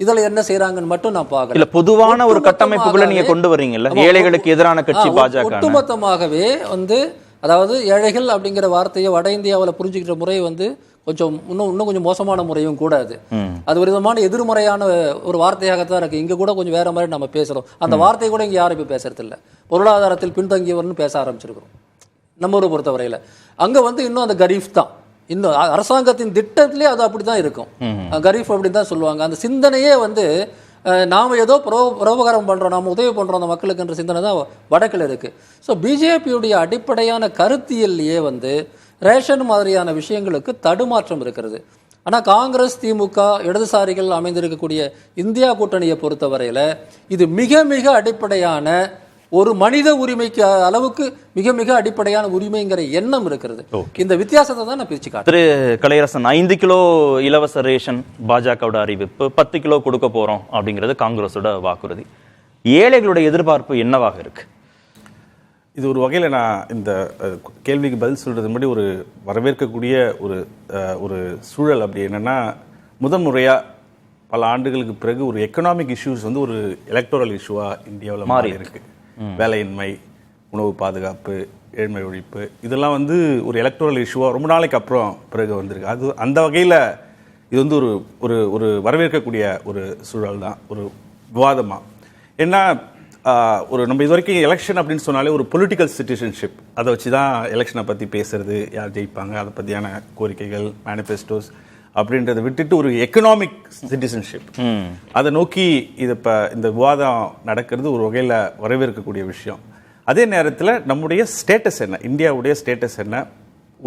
இதுல என்ன செய்யறாங்கன்னு மட்டும் நான் பார்க்கல. இல்ல பொதுவான ஒரு கட்டமைப்புக்குள்ள நீங்க கொண்டு வரீங்கல்ல, ஏழைகளுக்கு எதிரான கட்சி பாஜக. ஒட்டுமொத்தமாகவே வந்து அதாவது ஏழைகள் அப்படிங்கிற வார்த்தையை வட இந்தியாவில் புரிஞ்சுக்கிற முறை வந்து கொஞ்சம் இன்னும் கொஞ்சம் மோசமான முறையும் கூட. அது ஒரு விதமான எதிர்மறையான ஒரு வார்த்தையாகத்தான் இருக்கு. இங்க கூட கொஞ்சம் வேற மாதிரி நம்ம பேசுறோம். அந்த வார்த்தை கூட இங்க யாரும் இப்ப பேசுறது இல்லை. பொருளாதாரத்தில் பின்தங்கியவர்னு பேச ஆரம்பிச்சிருக்கிறோம் நம்ம ஊரை பொறுத்தவரையில. அங்க வந்து இன்னும் அந்த கரீஃப் தான், இன்னும் அரசாங்கத்தின் திட்டத்திலே அது அப்படிதான் இருக்கும். கரீஃப் அப்படின்னு தான் சொல்லுவாங்க. அந்த சிந்தனையே வந்து நாம ஏதோ பரோபகாரம் பண்றோம், நாம உதவி பண்றோம் அந்த மக்களுக்கு என்ற சிந்தனை தான் வடக்கில் இருக்கு. ஸோ பிஜேபியுடைய அடிப்படையான கருத்தியல்லையே வந்து ரேஷன் மாதிரியான விஷயங்களுக்கு தடுமாற்றம் இருக்கிறது. ஆனால் காங்கிரஸ், திமுக, இடதுசாரிகள் அமைந்திருக்கக்கூடிய இந்தியா கூட்டணியை பொறுத்தவரையில இது மிக மிக அடிப்படையான ஒரு மனித உரிமைக்கு அளவுக்கு மிக மிக அடிப்படையான உரிமைங்கிற எண்ணம் இருக்கிறது. இந்த வித்தியாசத்தை தான் நான் பிரிச்சு காட்டுறேன். திரு கலையரசன், 5 கிலோ இலவச ரேஷன் பாஜகவோட அறிவிப்பு, 10 கிலோ கொடுக்க போறோம் அப்படிங்கிறது காங்கிரஸோட வாக்குறுதி. ஏழைகளுடைய எதிர்பார்ப்பு என்னவாக இருக்கு? இது ஒரு வகையில் நான் இந்த கேள்விக்கு பதில் சொல்றது முன்னாடி ஒரு வரவேற்கக்கூடிய ஒரு சூழல் அப்படி என்னன்னா, முதன்முறையா பல ஆண்டுகளுக்கு பிறகு ஒரு எக்கனாமிக் இஷ்யூஸ் வந்து ஒரு எலக்டோரல் இஷ்யூவா இந்தியாவில் மாறி இருக்கு. வேலையின்மை, உணவு பாதுகாப்பு, ஏழ்மை ஒழிப்பு, இதெல்லாம் வந்து ஒரு எலக்டோரல் இஷ்யூவாக ரொம்ப நாளைக்கு அப்புறம் பிறகு வந்திருக்கு. அது அந்த வகையில் இது வந்து ஒரு வரவேற்கக்கூடிய ஒரு சூழல் தான், ஒரு விவாதமாக. ஏன்னா நம்ம இது வரைக்கும் எலெக்ஷன் அப்படின்னு சொன்னாலே ஒரு பொலிட்டிக்கல் சிட்டிசன்ஷிப், அதை வச்சு தான் எலெக்ஷனை பற்றி பேசுறது, யார் ஜெயிப்பாங்க, அதை பற்றியான கோரிக்கைகள், மேனிஃபெஸ்டோஸ் அப்படின்றத விட்டுட்டு ஒரு எக்கனாமிக் சிட்டிசன்ஷிப் அதை நோக்கி இது இப்போ இந்த விவாதம் நடக்கிறது ஒரு வகையில் வரவேற்கக்கூடிய விஷயம். அதே நேரத்தில் நம்முடைய ஸ்டேட்டஸ் என்ன, இந்தியாவுடைய ஸ்டேட்டஸ் என்ன,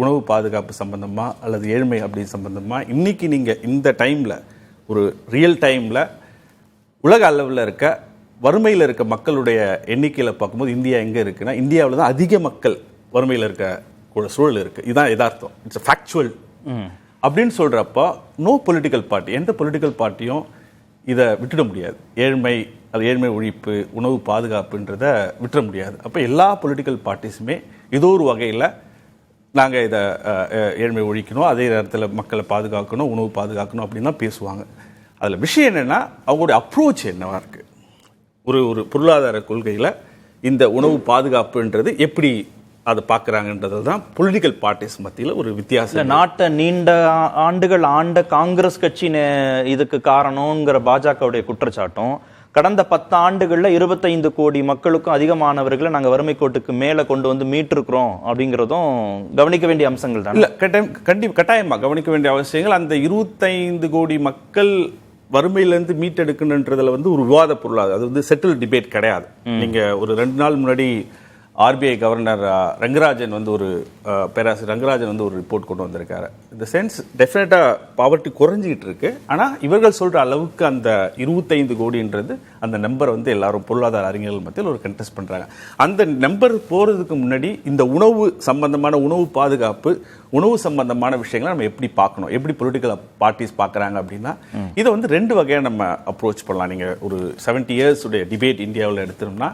உணவு பாதுகாப்பு சம்பந்தமாக அல்லது ஏழ்மை அப்படி சம்பந்தமாக இன்னைக்கு நீங்கள் இந்த டைமில் ஒரு ரியல் டைமில் உலக அளவில் இருக்க வறுமையில் இருக்க மக்களுடைய எண்ணிக்கையில் பார்க்கும்போது இந்தியா எங்கே இருக்குன்னா, இந்தியாவில் தான் அதிக மக்கள் வறுமையில் இருக்க சூழல் இருக்குது. இதுதான் யதார்த்தம், இட்ஸ் ஃபேக்சுவல். அப்படின்னு சொல்கிறப்போ நோ பொலிட்டிக்கல் பார்ட்டி, எந்த பொலிட்டிக்கல் பார்ட்டியும் இதை விட்டுட முடியாது. ஏழ்மை அது ஏழ்மை ஒழிப்பு, உணவு பாதுகாப்புன்றத விட்டுற முடியாது. அப்போ எல்லா பொலிட்டிக்கல் பார்ட்டிஸுமே ஏதோ ஒரு வகையில் நாங்கள் இதை ஏழ்மை ஒழிக்கணும், அதே நேரத்தில் மக்களை பாதுகாக்கணும், உணவு பாதுகாக்கணும் அப்படின்னு தான் பேசுவாங்க. அதில் விஷயம் என்னென்னா அவங்களுடைய அப்ரோச் என்னவா இருக்குது. ஒரு பொருளாதார கொள்கையில் இந்த உணவு பாதுகாப்புன்றது எப்படி அதை பார்க்குறாங்கன்றது தான் பொலிட்டிக்கல் பார்ட்டிஸ் மத்தியில் ஒரு வித்தியாசம். நாட்டை நீண்ட ஆண்டுகள் ஆண்ட காங்கிரஸ் கட்சி இதுக்கு காரணங்கிற பாஜகவுடைய குற்றச்சாட்டும், கடந்த 10 ஆண்டுகளில் 25 கோடி மக்களுக்கும் அதிகமானவர்களை நாங்கள் வறுமை கோட்டுக்கு மேலே கொண்டு வந்து மீட்டிருக்கிறோம் அப்படிங்கிறதும் கவனிக்க வேண்டிய அம்சங்கள் தான். இல்லை, கட்டாயமாக கவனிக்க வேண்டிய அவசியங்கள். அந்த 25 கோடி மக்கள் வறுமையிலேருந்து மீட்டெடுக்கணுன்றதுல ஒரு விவாத பொருளாது, அது செட்டில் டிபேட் கிடையாது. நீங்கள் ஒரு 2 நாள் முன்னாடி ஆர்பிஐ கவர்னர் ரங்கராஜன் பேராசிரியர் ரங்கராஜன் ஒரு ரிப்போர்ட் கொண்டு வந்திருக்காரு. இந்த சென்ஸ் டெஃபினட்டாக பாவர்ட்டி குறைஞ்சிக்கிட்டு இருக்கு. ஆனால் இவர்கள் சொல்கிற அளவுக்கு அந்த 25 கோடின்றது அந்த நம்பர் எல்லாரும் பொருளாதார அறிஞர்கள் மத்தியில் ஒரு கண்டெஸ்ட் பண்ணுறாங்க. அந்த நம்பர் போகிறதுக்கு முன்னாடி இந்த உணவு சம்பந்தமான உணவு பாதுகாப்பு, உணவு சம்பந்தமான விஷயங்களை நம்ம எப்படி பார்க்கணும், எப்படி பொலிட்டிக்கல் பார்ட்டிஸ் பார்க்குறாங்க அப்படின்னா இதை 2 வகையாக நம்ம அப்ரோச் பண்ணலாம். நீங்கள் ஒரு 70 years உடைய டிபேட் இந்தியாவில் எடுத்தோம்னா,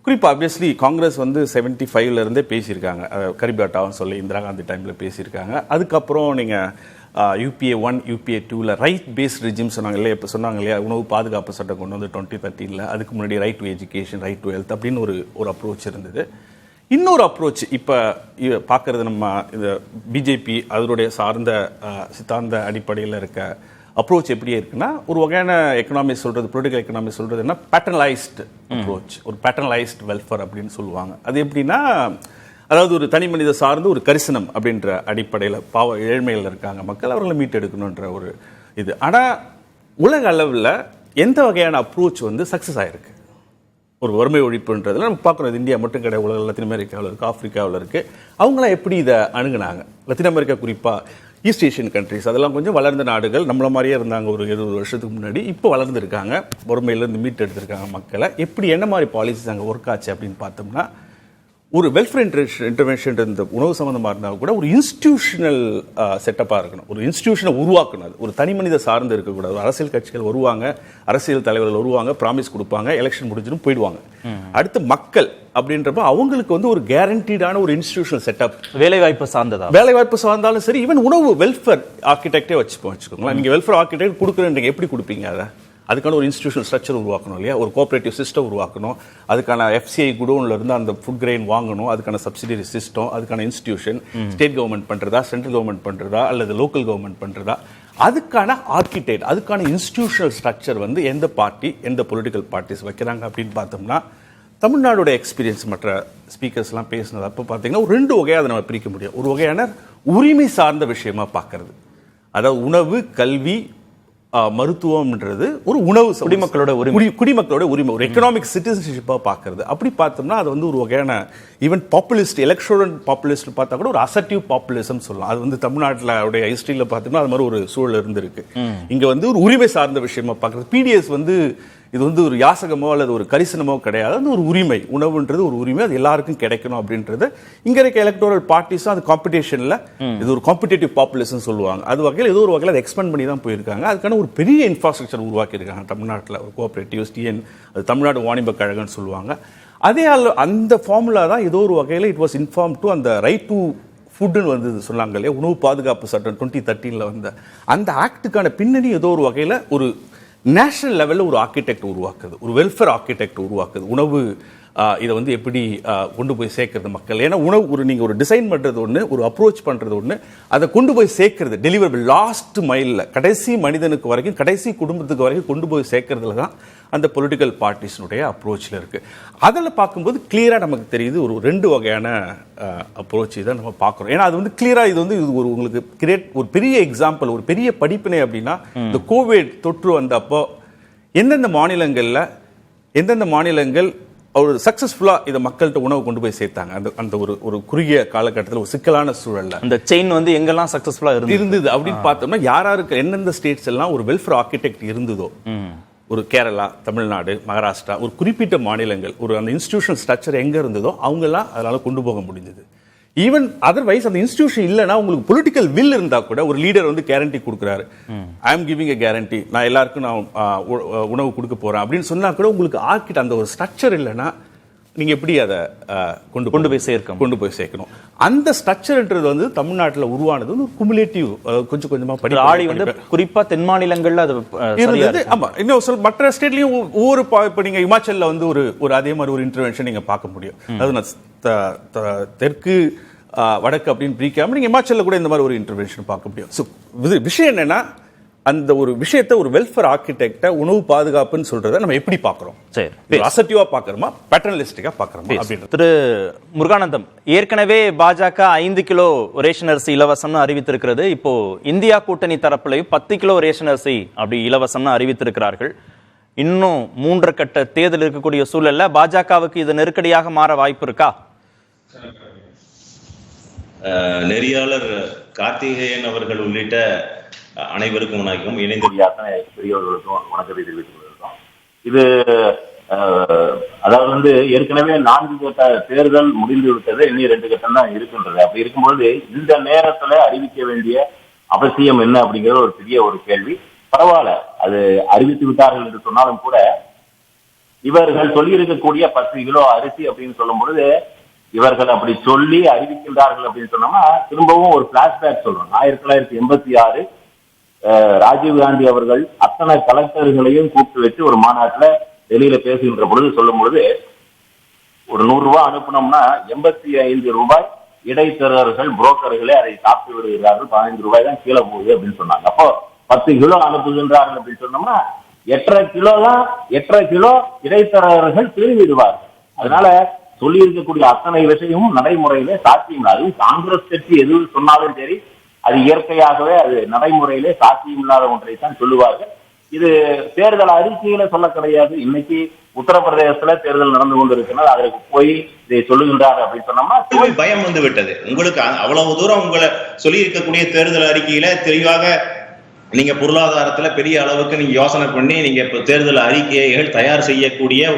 குறிப்பாக ஆப்வியஸ்லி காங்கிரஸ் 75 இருந்தே பேசியிருக்காங்க. கரிபாட்டாவும் சொல்லி இந்திரா காந்தி டைமில் பேசியிருக்காங்க. அதுக்கப்புறம் நீங்கள் UPA 1 UPA 2 right based regime சொன்னாங்க இல்லையா, இப்போ சொன்னாங்க இல்லையா, உணவு பாதுகாப்பு சட்டம் கொண்டு 2013. அதுக்கு முன்னாடி right to education, right to health அப்படின்னு ஒரு அப்ரோச் இருந்தது. இன்னொரு அப்ரோச் இப்போ பார்க்குறது நம்ம இந்த பிஜேபி அதனுடைய சார்ந்த சித்தாந்த அடிப்படையில் இருக்க அப்ரோச் எப்படி இருக்குன்னா, ஒரு வகையான எக்கனாமிக்ஸ் சொல்கிறது, பொலிட்டிக்கல் எக்கனாமிக்ஸ் சொல்கிறது என்ன, பேட்டர்னலைஸ்டு அப்ரோச், ஒரு பேட்டர்னலைஸ்டு வெல்ஃபேர் அப்படின்னு சொல்லுவாங்க. அது எப்படின்னா, அதாவது ஒரு தனி மனித சார்ந்து ஒரு கரிசனம் அப்படின்ற அடிப்படையில் ஏழ்மையில் இருக்காங்க மக்கள், அவர்களை மீட்டெடுக்கணுன்ற ஒரு இது. ஆனால் உலக அளவில் எந்த வகையான அப்ரோச் சக்ஸஸ் ஆகிருக்கு ஒரு வறுமை ஒழிப்புன்றதுல நம்ம பார்க்குறோம். இந்தியா மட்டும் கிடையாது, உலக லத்தீன் அமெரிக்காவில் இருக்குது, ஆப்பிரிக்காவில் இருக்குது. அவங்களாம் எப்படி இதை அணுகுனாங்க? லத்தீன் அமெரிக்கா குறிப்பாக ஈஸ்ட் ஏஷியன் கண்ட்ரிஸ் அதெல்லாம் கொஞ்சம் வளர்ந்த நாடுகள், நம்மள மாதிரியே இருந்தாங்க ஒரு 20 வருஷத்துக்கு முன்னாடி. இப்போ வளர்ந்துருக்காங்க, வறுமையிலேருந்து மீட்டு எடுத்திருக்காங்க மக்களை. எப்படி என்ன மாதிரி பாலிசிஸ் அங்கே ஒர்க் ஆச்சு அப்படின்னு பார்த்தோம்னா, ஒரு வெல்ஃபேர் இன்டர்வென்ஷன் இந்த உணவு சம்மந்தமாக இருந்தால் கூட ஒரு இன்ஸ்டிடியூஷனல் செட்டப்பாக இருக்கணும், ஒரு இன்ஸ்டிடியூஷனை உருவாக்கணும். அது ஒரு தனி மனித சார்ந்து இருக்கக்கூடாது. அரசியல் கட்சிகள் வருவாங்க, அரசியல் தலைவர்கள் வருவாங்க, ப்ராமிஸ் கொடுப்பாங்க, எலெக்ஷன் முடிஞ்சிடும் போயிடுவாங்க. அடுத்து மக்கள் அப்படின்றப்ப அவங்களுக்கு ஒரு கேரண்டீடான ஒரு இன்ஸ்டிடியூஷனல் செட்டப், வேலைவாய்ப்பு சார்ந்ததா, வேலைவாய்ப்பு சார்ந்தாலும் சரி, ஈவன் உணவு வெல்ஃபேர் ஆர்கிடெக்டே வச்சுக்கோங்களேன். நீங்கள் வெல்ஃபேர் ஆர்கிடெக்ட் கொடுக்குறீங்க, எப்படி கொடுப்பீங்க? அதுக்கான ஒரு இன்ஸ்டிடியூஷனல் ஸ்ட்ரக்சர் உருவாக்கணும் இல்லையா, ஒரு கோஆபரேட்டிவ் சிஸ்டம் உருவாக்கணும், அதுக்கான FCI குடோன்ல இருந்து அந்த ஃபுட் கிரெயின் வாங்கணும், அதுக்கான சப்சிடரி சிஸ்டம், அதுக்கான இன்ஸ்டிடியூஷன் ஸ்டேட் கவர்மெண்ட் பண்ணுறதா, சென்ட்ரல் கவர்மெண்ட் பண்ணுறதா, அல்லது லோக்கல் கவர்மெண்ட் பண்ணுறதா, அதுக்கான ஆர்கிடெக்ட், அதுக்கான இன்ஸ்டிடியூஷனல் ஸ்ட்ரக்சர் எந்த பார்ட்டி, எந்த பொலிட்டிக்கல் பார்ட்டிஸ் வைக்கிறாங்க அப்படின்னு பார்த்தோம்னா, தமிழ்நாடோட எக்ஸ்பீரியன்ஸ் மற்ற ஸ்பீக்கர்ஸ்லாம் பேசினது அப்போ பார்த்தீங்கன்னா 2 வகையாக அதை நம்ம பிரிக்க முடியும். ஒரு வகையான உரிமை சார்ந்த விஷயமா பார்க்கறது, அதாவது உணவு, கல்வி, மருத்துவம்ன்றது ஒரு உணவு குடிமக்களோட உரிமை, ஒரு எக்கனாமிக் சிட்டிசன்ஷிப்பாக பார்க்கறது. அப்படி பார்த்தோம்னா அது ஒரு வகையான ஈவன் பாப்புலிஸ்ட், எலக்ஷோரல் பாப்புலிஸ்ட் பார்த்தா கூட ஒரு அசர்டிவ் பாப்புலிசம் சொல்லலாம். அது தமிழ்நாட்டில் உடைய ஹிஸ்டரியில் பார்த்தோம்னா அது மாதிரி ஒரு சூழல் இருந்திருக்கு. இங்கே ஒரு உரிமை சார்ந்த விஷயமா பார்க்கறது. PDS இது ஒரு யாசகமோ அல்லது ஒரு கரிசனமோ கிடையாது, அது ஒரு உரிமை. உணவுன்றது ஒரு உரிமை, அது எல்லாருக்கும் கிடைக்கணும் அப்படின்றது. இங்க இருக்க எலக்டோரல் பார்ட்டிஸும் அது காம்படிஷன்ல இது ஒரு காம்படிட்டிவ் பாப்புலேஷன் சொல்லுவாங்க. அது வகையில் ஏதோ ஒரு வகையில் அதை எக்ஸ்பெண்ட் பண்ணி தான் போயிருக்காங்க. அதுக்கான ஒரு பெரிய இன்ஃப்ராஸ்ட்ரக்சர் உருவாக்கி இருக்காங்க தமிழ்நாட்டில். ஒரு கோஆபரேட்டிவ்ஸ், TN, அது தமிழ்நாடு வாணிப கழகம்னு சொல்லுவாங்க. அதே அந்த ஃபார்முலா தான் ஏதோ ஒரு வகையில் இட் வாஸ் இன்ஃபார்ம் டு அந்த ரைட் டு ஃபுட்டுன்னு சொன்னாங்க இல்லையா, உணவு பாதுகாப்பு சட்டம் 2013 அந்த ஆக்டுக்கான பின்னணி ஏதோ ஒரு வகையில் ஒரு நேஷனல் லெவலில் ஒரு ஆர்கிடெக்ட் உருவாக்குது, ஒரு வெல்ஃபேர் ஆர்கிடெக்ட் உருவாக்குது. உணவு இதை எப்படி கொண்டு போய் சேர்க்கறது மக்கள். ஏன்னா உணவு நீங்கள் ஒரு டிசைன் பண்ணுறது ஒன்று, ஒரு அப்ரோச் பண்ணுறது ஒன்று, அதை கொண்டு போய் சேர்க்கறது டெலிவரபிள் லாஸ்ட் மைலில் கடைசி மனிதனுக்கு வரைக்கும், கடைசி குடும்பத்துக்கு வரைக்கும் கொண்டு போய் சேர்க்கறதுல தான் அந்த பொலிட்டிக்கல் பார்ட்டிஸினுடைய அப்ரோச்சில் இருக்குது. அதில் பார்க்கும்போது கிளியராக நமக்கு தெரியுது ஒரு 2 வகையான அப்ரோச் இதை நம்ம பார்க்குறோம். ஏன்னா அது கிளியராக இது ஒரு உங்களுக்கு ஒரு பெரிய எக்ஸாம்பிள், ஒரு பெரிய படிப்பினை. அப்படின்னா இந்த கோவிட் தொற்று வந்தப்போ எந்தெந்த மாநிலங்கள் ஒரு சக்சஸ்ஃபுல்லாக இதை மக்கள்கிட்ட உணவு கொண்டு போய் சேர்த்தாங்க, அந்த ஒரு குறுகிய காலகட்டத்தில், ஒரு சிக்கலான சூழல்ல அந்த செயின் எங்கெல்லாம் சக்சஸ்ஃபுல்லாக இருந்தது அப்படின்னு பார்த்தோம்னா, யாருக்கு எந்தெந்த ஸ்டேட்ஸ் எல்லாம் ஒரு வெல்ஃபேர் ஆர்கிடெக்ட் இருந்ததோ, ஒரு கேரளா, தமிழ்நாடு, மகாராஷ்டிரா, ஒரு குறிப்பிட்ட மாநிலங்கள் ஒரு அந்த இன்ஸ்டிடியூஷனல் ஸ்ட்ரக்சர் எங்கே இருந்ததோ அவங்கெல்லாம் அதனால் கொண்டு போக முடிஞ்சது. ஈவன் அதர்வைஸ் அந்த இன்ஸ்டிடியூஷன் இல்லைன்னா உங்களுக்கு பொலிட்டிக்கல் வில் இருந்தா கூட ஒரு லீடர் வந்து கேரண்டி கொடுக்குறாரு, I am giving a guarantee, நான் எல்லாருக்கும் நான் உணவு கொடுக்க போறேன் அப்படின்னு சொன்னா கூட உங்களுக்கு ஆர்கிட்ட அந்த ஒரு ஸ்ட்ரக்சர் இல்லைன்னா நீங்க எப்படி அதை கொண்டு போய் சேர்க்கணும். அந்த ஸ்ட்ரக்சர்ன்றது வந்து தமிழ்நாட்டில் உருவானது வந்து குமுலேட்டிவ், கொஞ்சம் கொஞ்சமா ஆடி வந்து குறிப்பா தென் மாநிலங்கள்ல அது இருந்தது. ஆமா, இன்னும் மற்ற ஸ்டேட்லயும் ஒவ்வொரு இப்ப நீங்க இமாச்சல்ல வந்து ஒரு அதே மாதிரி ஒரு இன்டர்வென்ஷன் நீங்க பார்க்க முடியும். அதாவது தெற்கு வடக்கு அப்படின்னு பிரிக்காம நீங்க இமாச்சல்ல கூட இந்த மாதிரி ஒரு இன்டர்வென்ஷன் பார்க்க முடியும். ஸோ விஷயம் என்னன்னா, அந்த ஒரு விஷயத்தை ஒரு வெல்ஃபேர் ஆர்கிடெக்டா உணவு பாதுகாப்புன்னு சொல்றதை நம்ம எப்படி பார்க்கிறோம்? சரி, அசர்ட்டிவா பார்க்கறோமா, பேட்டர்னலிஸ்டிக்கா பார்க்கறோமா அப்படின்னு. திரு முருகானந்தம், ஏற்கனவே பாஜக 5 கிலோ ரேஷன் அரிசி இலவசம்னு அறிவித்திருக்கிறது. இப்போ இந்தியா கூட்டணி தரப்புலையும் 10 கிலோ ரேஷன் அரிசி அப்படி இலவசம்னு அறிவித்திருக்கிறார்கள். இன்னும் 3 கட்ட தேர்தல் இருக்கக்கூடிய சூழல்ல பாஜகவுக்கு இது நெருக்கடியாக மாற வாய்ப்பு இருக்கா? நெறியாளர் கார்த்திகேயன் அவர்கள் உள்ளிட்ட அனைவருக்கும் வணக்கம். இணைந்த பெரியவர்களுக்கும் வணக்கத்தை தெரிவித்துக் கொள்கிறோம். இது அதாவது வந்து ஏற்கனவே 4 கட்ட தேர்தல் முடிந்து விட்டது, இன்னும் 2 கட்டம் தான் இருக்கின்றது. அப்படி இருக்கும்பொழுது இந்த நேரத்துல அறிவிக்க வேண்டிய அவசியம் என்ன அப்படிங்கிற ஒரு பெரிய ஒரு கேள்வி. பரவாயில்ல, அது அறிவித்து விட்டார்கள் என்று சொன்னாலும் கூட இவர்கள் சொல்லி இருக்கக்கூடிய 10 கிலோ அரிசி அப்படின்னு சொல்லும் பொழுது இவர்கள் அப்படி சொல்லி அறிவிக்கின்றார்கள் அப்படின்னு சொன்னோம்னா திரும்பவும் ஒரு பிளாஷ்பேக் சொல்றோம். 1986 ராஜீவ்காந்தி அவர்கள் அத்தனை கலெக்டர்களையும் கூப்பிட்டு வச்சு ஒரு மாநாட்டுல டெல்லியில பேசுகின்ற பொழுது சொல்லும் பொழுது ஒரு 100 ரூபாய் அனுப்பினோம்னா 85 ரூபாய் இடைத்தரகர்கள் புரோக்கர்களே அதை சாப்பிட்டு விடுகிறார்கள், 15 ரூபாய் தான் கீழே போகுது அப்படின்னு சொன்னாங்க. அப்போ 10 கிலோ அனுப்புகின்றார்கள் அப்படின்னு சொன்னோம்னா 8.5 கிலோ இடைத்தரகர்கள் திரும்பிடுவார்கள். அதனால சொல்லி இருக்கக்கூடிய அத்தனை விஷயமும் நடைமுறையிலே சாத்தியம். அதுவும் காங்கிரஸ் கட்சி எது சொன்னாலும் சரி, அது இயற்கையாகவே அது நடைமுறையிலே சாத்தியமில்லாத ஒன்றை தான் சொல்லுவார்கள். இது தேர்தல் அறிக்கையில சொல்ல கிடையாது. இன்னைக்கு உத்தரப்பிரதேசத்துல தேர்தல் நடந்து கொண்டிருக்கிறது, அதற்கு போய் இதை சொல்லுகின்றார் அப்படின்னு சொன்னோம்னா பயம் வந்து விட்டது. உங்களுக்கு அவ்வளவு தூரம் உங்களை சொல்லி இருக்கக்கூடிய தேர்தல் அறிக்கையில தெளிவாக நீங்க பொருளாதாரத்துல பெரிய அளவுக்கு நீங்க யோசனை பண்ணி நீங்க இப்ப தேர்தல் அறிக்கைகள் தயார் செய்யக்கூடிய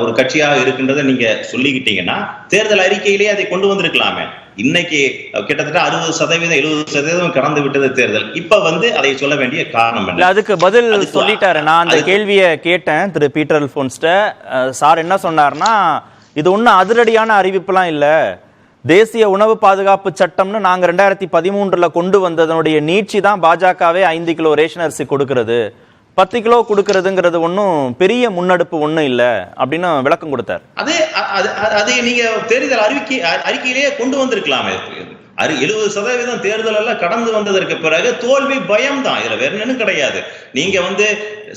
ஒரு கட்சியாக இருக்கின்றதை நீங்க சொல்லிக்கிட்டீங்கன்னா தேர்தல் அறிக்கையிலேயே அதை கொண்டு வந்திருக்கலாமே. இன்னைக்கு கிட்டத்தட்ட 60% 70% கடந்து விட்டது தேர்தல். இப்ப வந்து அதை சொல்ல வேண்டிய காரணம் என்ன? அதுக்கு பதில் சொல்லிட்டாரு. நான் அந்த கேள்வியை கேட்டேன் திரு பீட்டர் அல்போன்ஸ்ட. சார் என்ன சொன்னார்னா, இது ஒன்றும் அதிரடியான அறிவிப்புலாம் இல்ல, தேசிய உணவு பாதுகாப்பு சட்டம்னு நாங்க 2013 கொண்டு வந்ததனுடைய நீட்சி தான் பாஜகவே 5 கிலோ ரேஷன் அரிசி கொடுக்கிறது, 10 கிலோ கொடுக்கறதுங்கிறது ஒன்றும் பெரிய முன்னெடுப்பு ஒன்றும் இல்லை அப்படின்னு விளக்கம் கொடுத்தார். அது நீங்க தேர்தல் அறிக்கையிலேயே கொண்டு வந்திருக்கலாமே. 70% தேர்தல் எல்லாம் கடந்து வந்ததற்கு பிறகு தோல்வி பயம் தான், இதுல வேற என்னன்னு கிடையாது. நீங்க வந்து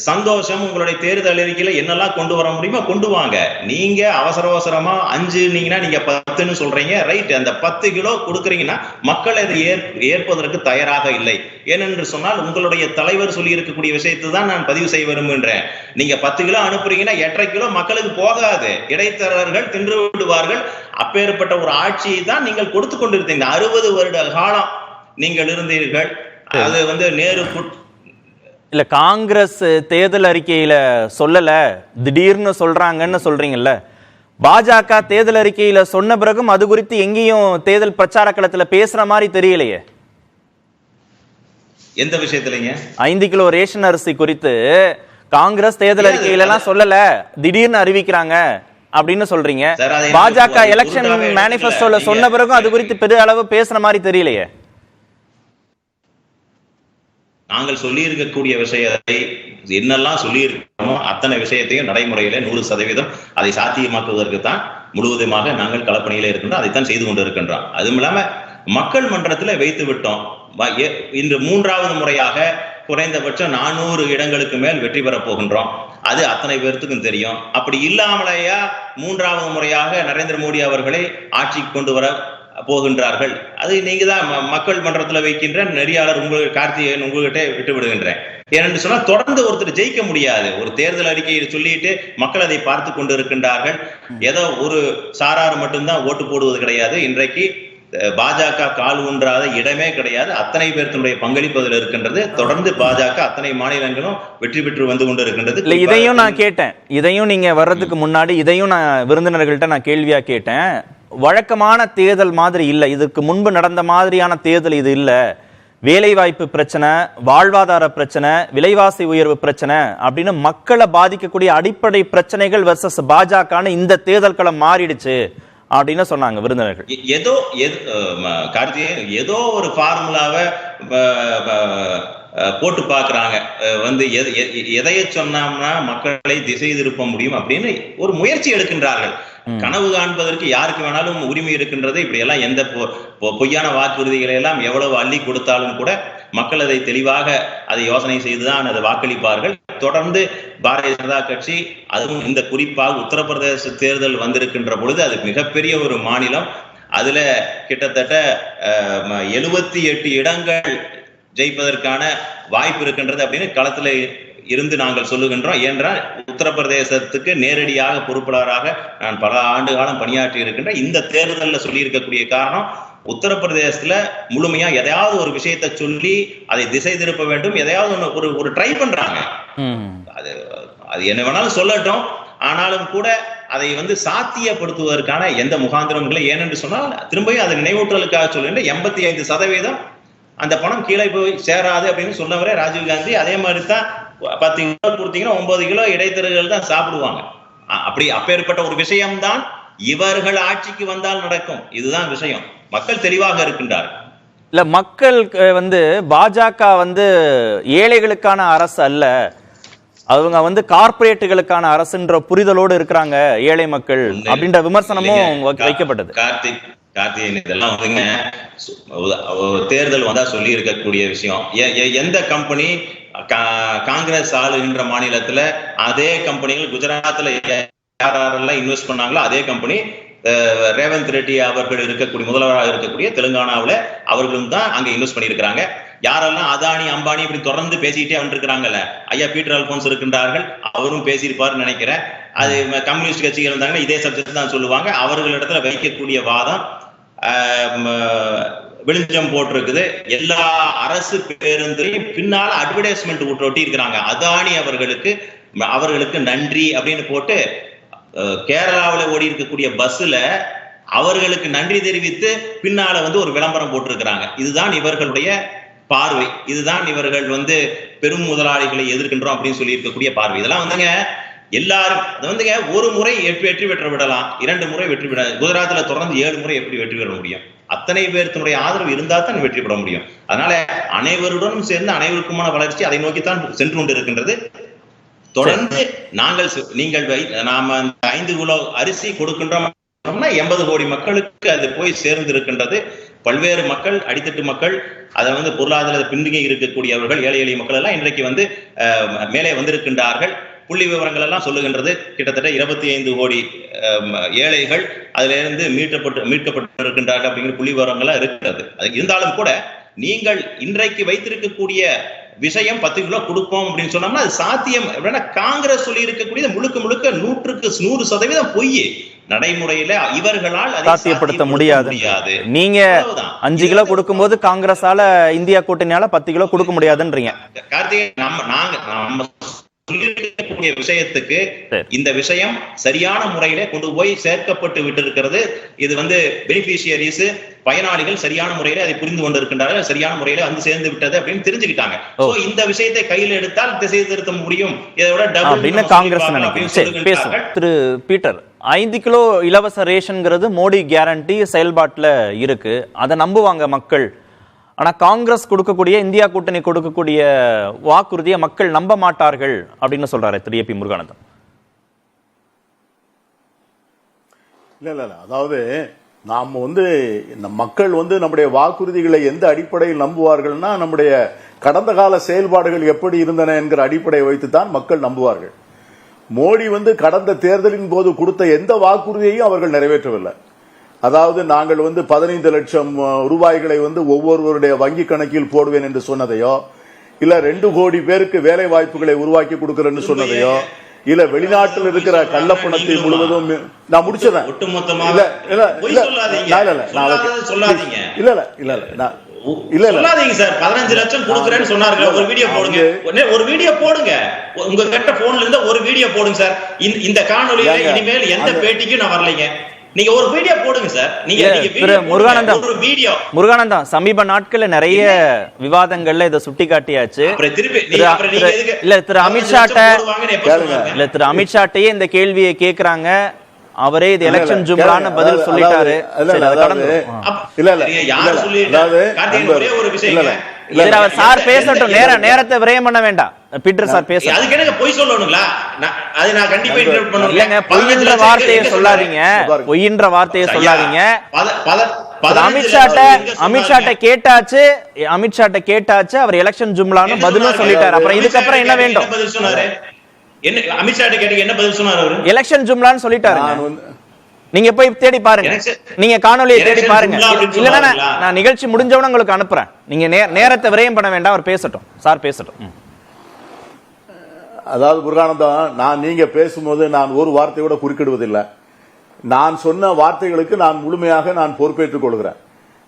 சந்தோஷம், உங்களுடைய தேர்தல் அறிக்கையில என்னெல்லாம் கொண்டு வர முடியுமோ கொண்டு வாங்க. நீங்க அவசரமா 5 நீங்க 10ன்னு சொல்றீங்க, ரைட். அந்த 10 கிலோ கொடுக்குறீங்கன்னா மக்கள் அதை ஏற்பதற்கு தயாராக இல்லை. ஏனென்று சொன்னால் உங்களுடைய தலைவர் சொல்லி இருக்கக்கூடிய விஷயத்தை தான் நான் பதிவு செய்ய விரும்புகின்றேன். நீங்க 10 கிலோ அனுப்புறீங்கன்னா 8.5 கிலோ மக்களுக்கு போகாது, இடைத்தரகர்கள் தின்று விடுவார்கள். அப்பேற்பட்ட ஒரு ஆட்சியை தான் நீங்கள் கொடுத்து கொண்டிருந்தீங்க. 60 வருட காலம் நீங்கள் இருந்தீர்கள். அது வந்து நேரு இல்ல, காங்கிரஸ் தேர்தல் அறிக்கையில சொல்லல, திடீர்னு சொல்றாங்கன்னு சொல்றீங்கல்ல. பாஜக தேர்தல் அறிக்கையில சொன்ன பிறகும் அது குறித்து எங்கேயும் தேர்தல் பிரச்சார களத்துல பேசுற மாதிரி தெரியலையே. எந்த விஷயத்துலங்க? 5 கிலோ ரேஷன் அரிசி குறித்து காங்கிரஸ் தேர்தல் அறிக்கையில எல்லாம் சொல்லல, திடீர்னு அறிவிக்கிறாங்க அப்படின்னு சொல்றீங்க. பாஜக எலெக்ஷன் மேனிஃபெஸ்டோல சொன்ன பிறகும் அது குறித்து பெரிய அளவு பேசுற மாதிரி தெரியலையே. நாங்கள் சொல்லி இருக்கக்கூடிய விஷயத்தை என்னெல்லாம் சொல்லி இருக்கோமோ அத்தனை விஷயத்தையும் நடைமுறையில 100% அதை சாத்தியமாக்குவதற்கு தான் முழுவதுமாக நாங்கள் களப்பணியில இருக்கின்றோம். அதைத்தான் செய்து கொண்டு இருக்கின்றோம். அதுவும் இல்லாம மக்கள் மன்றத்துல வைத்து விட்டோம். இன்று 3வது முறையாக குறைந்தபட்சம் 400 இடங்களுக்கு மேல் வெற்றி பெற போகின்றோம். அது அத்தனை பேர்த்துக்கும் தெரியும். அப்படி இல்லாமலேயா 3வது முறையாக நரேந்திர மோடி அவர்களை ஆட்சிக்கு கொண்டு வர போகின்றார்கள். அது நீங்க தான் மக்கள் மன்றத்தில் வைக்கின்ற நெறியாளர் உங்களுக்கு கார்த்திகேயன் உங்ககிட்ட விட்டு விடுகின்றேன். ஏனென்று சொன்னா தொடர்ந்து ஒருத்தர் ஜெயிக்க முடியாது. ஒரு தேர்தல் அறிக்கையை சொல்லிட்டு மக்கள் அதை பார்த்து கொண்டு இருக்கின்றார்கள். ஏதோ ஒரு சாரார் மட்டும்தான் ஓட்டு போடுவது கிடையாது. இன்றைக்கு பாஜக கால் ஊன்றாத இடமே கிடையாது. அத்தனை பேர்த்தினுடைய பங்களிப்பு அதில் இருக்கின்றது. தொடர்ந்து பாஜக அத்தனை மாநிலங்களும் வெற்றி பெற்று வந்து கொண்டு இருக்கின்றது. இதையும் நான் கேட்டேன், இதையும் நீங்க வர்றதுக்கு முன்னாடி இதையும் நான் விருந்தினர்கள்ட்ட நான் கேள்வியா கேட்டேன். வழக்கமான தேர்தல் மாதிரி இல்லை, இதுக்கு முன்பு நடந்த மாதிரியான தேர்தல் இது இல்லை, வேலைவாய்ப்பு பிரச்சனை, வாழ்வாதார பிரச்சனை, விலைவாசி உயர்வு பிரச்சனை அப்படின்னு மக்களை பாதிக்கக்கூடிய அடிப்படை பிரச்சனைகள் வெர்சஸ் பாஜகன்னு இந்த தேர்தல் களம் மாறிடுச்சு அப்படின்னு சொன்னாங்க விருந்தினர்கள். ஏதோ கார்த்திகேயன் ஏதோ ஒரு ஃபார்முலாவை போட்டு பார்க்குறாங்க. வந்து எதைய சொன்னோம்னா மக்களை திசை திருப்ப முடியும் அப்படின்னு ஒரு முயற்சி எடுக்கின்றார்கள். கனவு காண்பதற்கு யாருக்கு வேணாலும் உரிமை இருக்கின்றது. இப்படி எல்லாம் எந்த பொய்யான வாக்குறுதிகளை எல்லாம் எவ்வளவு அள்ளி கொடுத்தாலும் கூட மக்கள் அதை தெளிவாக அதை யோசனை செய்துதான் அதை வாக்களிப்பார்கள். தொடர்ந்து பாரதிய ஜனதா கட்சி, அதுவும் இந்த குறிப்பாக உத்தரப்பிரதேச தேர்தல் வந்திருக்கின்ற பொழுது அது மிகப்பெரிய ஒரு மாநிலம். அதுல கிட்டத்தட்ட 78 இடங்கள் ஜெயிப்பதற்கான வாய்ப்பு இருக்கின்றது அப்படின்னு களத்துல இருந்து நாங்கள் சொல்லுகின்றோம். ஏனென்றால் உத்தரப்பிரதேசத்துக்கு நேரடியாக பொறுப்பாளராக நான் பல ஆண்டு காலம் பணியாற்றி இருக்கின்ற இந்த தேர்தலில் சொல்லி இருக்கக்கூடிய காரணம், உத்தரப்பிரதேசத்துல முழுமையா எதையாவது ஒரு விஷயத்தை சொல்லி அதை திசை திருப்ப வேண்டும், எதையாவது ஒரு ட்ரை பண்றாங்க. அது என்ன வேணாலும் சொல்லட்டும், ஆனாலும் கூட அதை வந்து சாத்தியப்படுத்துவதற்கான எந்த முகாந்திரங்களும், ஏனென்று சொன்னால் திரும்பியும் அதை நினைவூட்டலுக்காக சொல்லுகின்ற 85% அந்த பணம் கீழே போய் சேராது அப்படின்னு சொன்னவரே ராஜீவ்காந்தி. அதே மாதிரி தான் 10 கிலோ கொடுத்தீங்கன்னா 9 கிலோ இடைத்தரகர்கள் தான் சாப்பிடுவாங்க. அப்பேற்பட்ட ஒரு விஷயம்தான் இவர்கள் ஆட்சிக்கு வந்தால் நடக்கும். இதுதான் விஷயம். மக்கள் தெளிவாக இருக்கின்றார்கள். இல்ல, மக்கள் வந்து பாஜக வந்து ஏழைகளுக்கான அரசு அல்ல, அவங்க வந்து கார்பரேட்டுகளுக்கான அரசுன்ற புரிதலோடு இருக்கிறாங்க ஏழை மக்கள் அப்படின்ற விமர்சனமும் வைக்கப்பட்டது. கார்த்திகேயன், இதெல்லாம் வந்துங்க தேர்தல் வந்தா சொல்லி இருக்கக்கூடிய விஷயம். எந்த கம்பெனி காங்கிரஸ் ஆளுகின்ற மாநிலத்துல அதே கம்பெனிகள் குஜராத்ல யாரெல்லாம் இன்வெஸ்ட் பண்ணாங்களோ அதே கம்பெனி ரேவந்த் ரெட்டி அவர்கள் இருக்கக்கூடிய முதல்வராக இருக்கக்கூடிய தெலுங்கானாவில் அவர்களும் தான் அங்க இன்வெஸ்ட் பண்ணியிருக்கிறாங்க. யாரெல்லாம் அதானி அம்பானி இப்படி தொடர்ந்து பேசிக்கிட்டே வந்துருக்கிறாங்கல்ல, ஐயா பீட்டர் அல்போன்ஸ் இருக்கின்றார்கள், அவரும் பேசியிருப்பாருன்னு நினைக்கிறேன். அது கம்யூனிஸ்ட் கட்சிகள் இருந்தாங்கன்னா இதே சப்ஜெக்ட் தான் சொல்லுவாங்க. அவர்களிடத்துல வைக்கக்கூடிய வாதம் வெளிச்சம் போட்டிருக்குது. எல்லா அரசு பேருந்தையும் பின்னால அட்வர்டைஸ்மெண்ட் ஒட்டி இருக்கிறாங்க. அதானி அவர்களுக்கு நன்றி அப்படின்னு போட்டு கேரளாவில் ஓடி இருக்கக்கூடிய பஸ்ல அவர்களுக்கு நன்றி தெரிவித்து பின்னால வந்து ஒரு விளம்பரம் போட்டிருக்கிறாங்க. இதுதான் இவர்களுடைய பார்வை, இதுதான் இவர்கள் வந்து பெரும் முதலாளிகளை எதிர்க்கின்றோம் அப்படின்னு சொல்லி இருக்கக்கூடிய பார்வை. இதெல்லாம் வந்துங்க எல்லாரும் வந்துங்க ஒரு முறை வெற்றி பெற்று விடலாம், 2 முறை வெற்றி பெற, குஜராத்ல தொடர்ந்து 7 முறை எப்படி வெற்றி பெற முடியும்? அத்தனை பேர்த்தினுடைய ஆதரவு இருந்தா தான் வெற்றி பெற முடியும். அதனால அனைவருடனும் சேர்ந்து அனைவருக்குமான வளர்ச்சி அதை நோக்கித்தான் சென்று கொண்டு இருக்கின்றது. தொடர்ந்து நீங்கள் நாம 5 கிலோ அரிசி கொடுக்கின்றோம் 80 கோடி மக்களுக்கு அது போய் சேர்ந்து இருக்கின்றது. பல்வேறு மக்கள், அடித்தட்டு மக்கள், அதை வந்து பொருளாதார பின்தங்கி இருக்கக்கூடியவர்கள், ஏழை எளிய மக்கள் எல்லாம் இன்றைக்கு வந்து மேலே வந்திருக்கின்றார்கள். புள்ளி விவரங்கள் எல்லாம் சொல்லுகின்றது. கிட்டத்தட்ட 25 கோடி ஏழைகள் அதுல இருந்து மீட்கப்பட்டு இருக்கின்றார்கள் அப்படிங்கிற புள்ளி விவரங்கள் இருக்கிறது. அது இருந்தாலும் கூட நீங்கள் இன்றைக்கு வைத்திருக்கக்கூடிய விஷயம் 10 கிலோ கொடுப்போம் அப்படின்னு சொன்னோம்னா அது சாத்தியம். காங்கிரஸ் சொல்லி இருக்கக்கூடிய முழுக்க 100% பொய். நடைமுறையில இவர்களால் சாத்தியப்படுத்த முடியாது. நீங்க 5 கிலோ கொடுக்கும்போது காங்கிரஸால இந்தியா கூட்டணியால 10 கிலோ கொடுக்க முடியாதுன்றீங்க. கார்த்திகேயன், நம்ம சொல்லிருக்கக்கூடிய விஷயத்துக்கு இந்த விஷயம் சரியான முறையில கொண்டு போய் சேர்க்கப்பட்டு விட்டு இருக்கிறது. இது வந்து பெனிஃபிஷியரிஸ், பயனாளிகள் சரியான முறையில அதை புரிந்து கொண்டு இருக்கின்றார்கள், சரியான முறையில வந்து சேர்ந்து விட்டது அப்படின்னு தெரிஞ்சுக்கிட்டாங்க. இந்த விஷயத்தை கையில் எடுத்தால் திசை திருத்த முடியும். இதோட காங்கிரஸ் நினைக்கிறேன். திரு பீட்டர், 5 கிலோ இலவச ரேஷன்ங்கிறது மோடி கேரண்டி செயல்பாட்டுல இருக்கு, அதை நம்புவாங்க மக்கள். ஆனா காங்கிரஸ் கொடுக்கக்கூடிய, இந்தியா கூட்டணி கொடுக்கக்கூடிய வாக்குறுதியை மக்கள் நம்ப மாட்டார்கள் அப்படின்னு சொல்றாரு திரு ஏபி முருகானந்தம். இல்ல அதாவது நாம வந்து மக்கள் வந்து நம்முடைய வாக்குறுதிகளை எந்த அடிப்படையில் நம்புவார்கள்னா, நம்முடைய கடந்த கால செயல்பாடுகள் எப்படி இருந்தன என்கிற அடிப்படையை வைத்துத்தான் மக்கள் நம்புவார்கள். மோடி வந்து கடந்த தேர்தலின் போது கொடுத்த எந்த வாக்குறுதியையும் அவர்கள் நிறைவேற்றவில்லை. அதாவது நாங்கள் வந்து 15 லட்சம் ரூபாய்களை வந்து ஒவ்வொருவருடைய வங்கி கணக்கில் போடுவேன் என்று சொன்னதையோ, இல்ல 2 கோடி பேருக்கு வேலை வாய்ப்புகளை உருவாக்கி கொடுக்கிறேன்னு சொன்னதையோ, இல்ல வெளிநாட்டில் இருக்கிற கள்ளப்பணத்தை முழுவதும் நான் முடிச்சதேன். சொல்லாதீங்க சார். 15 லட்சம் கொடுக்குறேன்னு சொன்னார்கள். ஒரு வீடியோ போடுங்க. உங்க கிட்ட போன்ல இருந்து ஒரு வீடியோ போடுங்க சார். இந்த காணொலியில இனிமேல் எந்த பேட்டிக்கும் நான் வரலைங்க. நீங்க ஒரு வீடியோ போடுங்க சார். நீங்க திரு முருகானந்தம், ஒரு வீடியோ முருகானந்தம் சமீப நாட்கள்ல நிறைய விவாதங்கள்ல இதை சுட்டி காட்டியாச்சு. இல்ல திரு அமித்ஷாட்டையே இந்த கேள்வியை கேக்குறாங்க. அவரே இது எலெக்ஷன் ஜும்லான்னு பதில் சொல்லிட்டாரு. சார் பேசட்டும், நேரத்தை விரயம் பண்ண வேண்டாம். பீட்டர் சார் பேச அதுக்கு எனக்கு பொய் சொல்லணுங்களா? அது நான் கண்டிப்பா இன்டர்வியூ பண்ணுவேன். இல்லங்க, பொய்ன்ற வார்த்தையை சொல்லாதீங்க, பொய்ன்ற வார்த்தையை சொல்லாதீங்க. அமித்ஷாட்ட கேட்டாச்சு, அவர் எலெக்ஷன் ஜும்லான்னு பதிலும் சொல்லிட்டாரு. அப்புறம் இதுக்கப்புறம் என்ன வேண்டும்? அமித்ஷாட்ட கேட்டீங்க, என்ன பதில் சொன்னாரு அவரு? எலெக்ஷன் ஜும்லான்னு சொல்லிட்டாரு. நீங்க போய் தேடி பாருங்க, நீங்க காணொலியை தேடி பாருங்க. இல்லன்னா நான் நிகழ்ச்சி முடிஞ்சவன உங்களுக்கு அனுப்புறேன். நீங்க நேரத்தை விரயம் பண்ண வேண்டாம், அவர் பேசட்டும், சார் பேசட்டும். அதாவது முருகானந்தம், நீங்க பேசும்போது நான் ஒரு வார்த்தை கூட குறுக்கிடுவதில்லை. நான் சொன்ன வார்த்தைகளுக்கு நான் முழுமையாக நான் பொறுப்பேற்றுக் கொள்கிறேன்.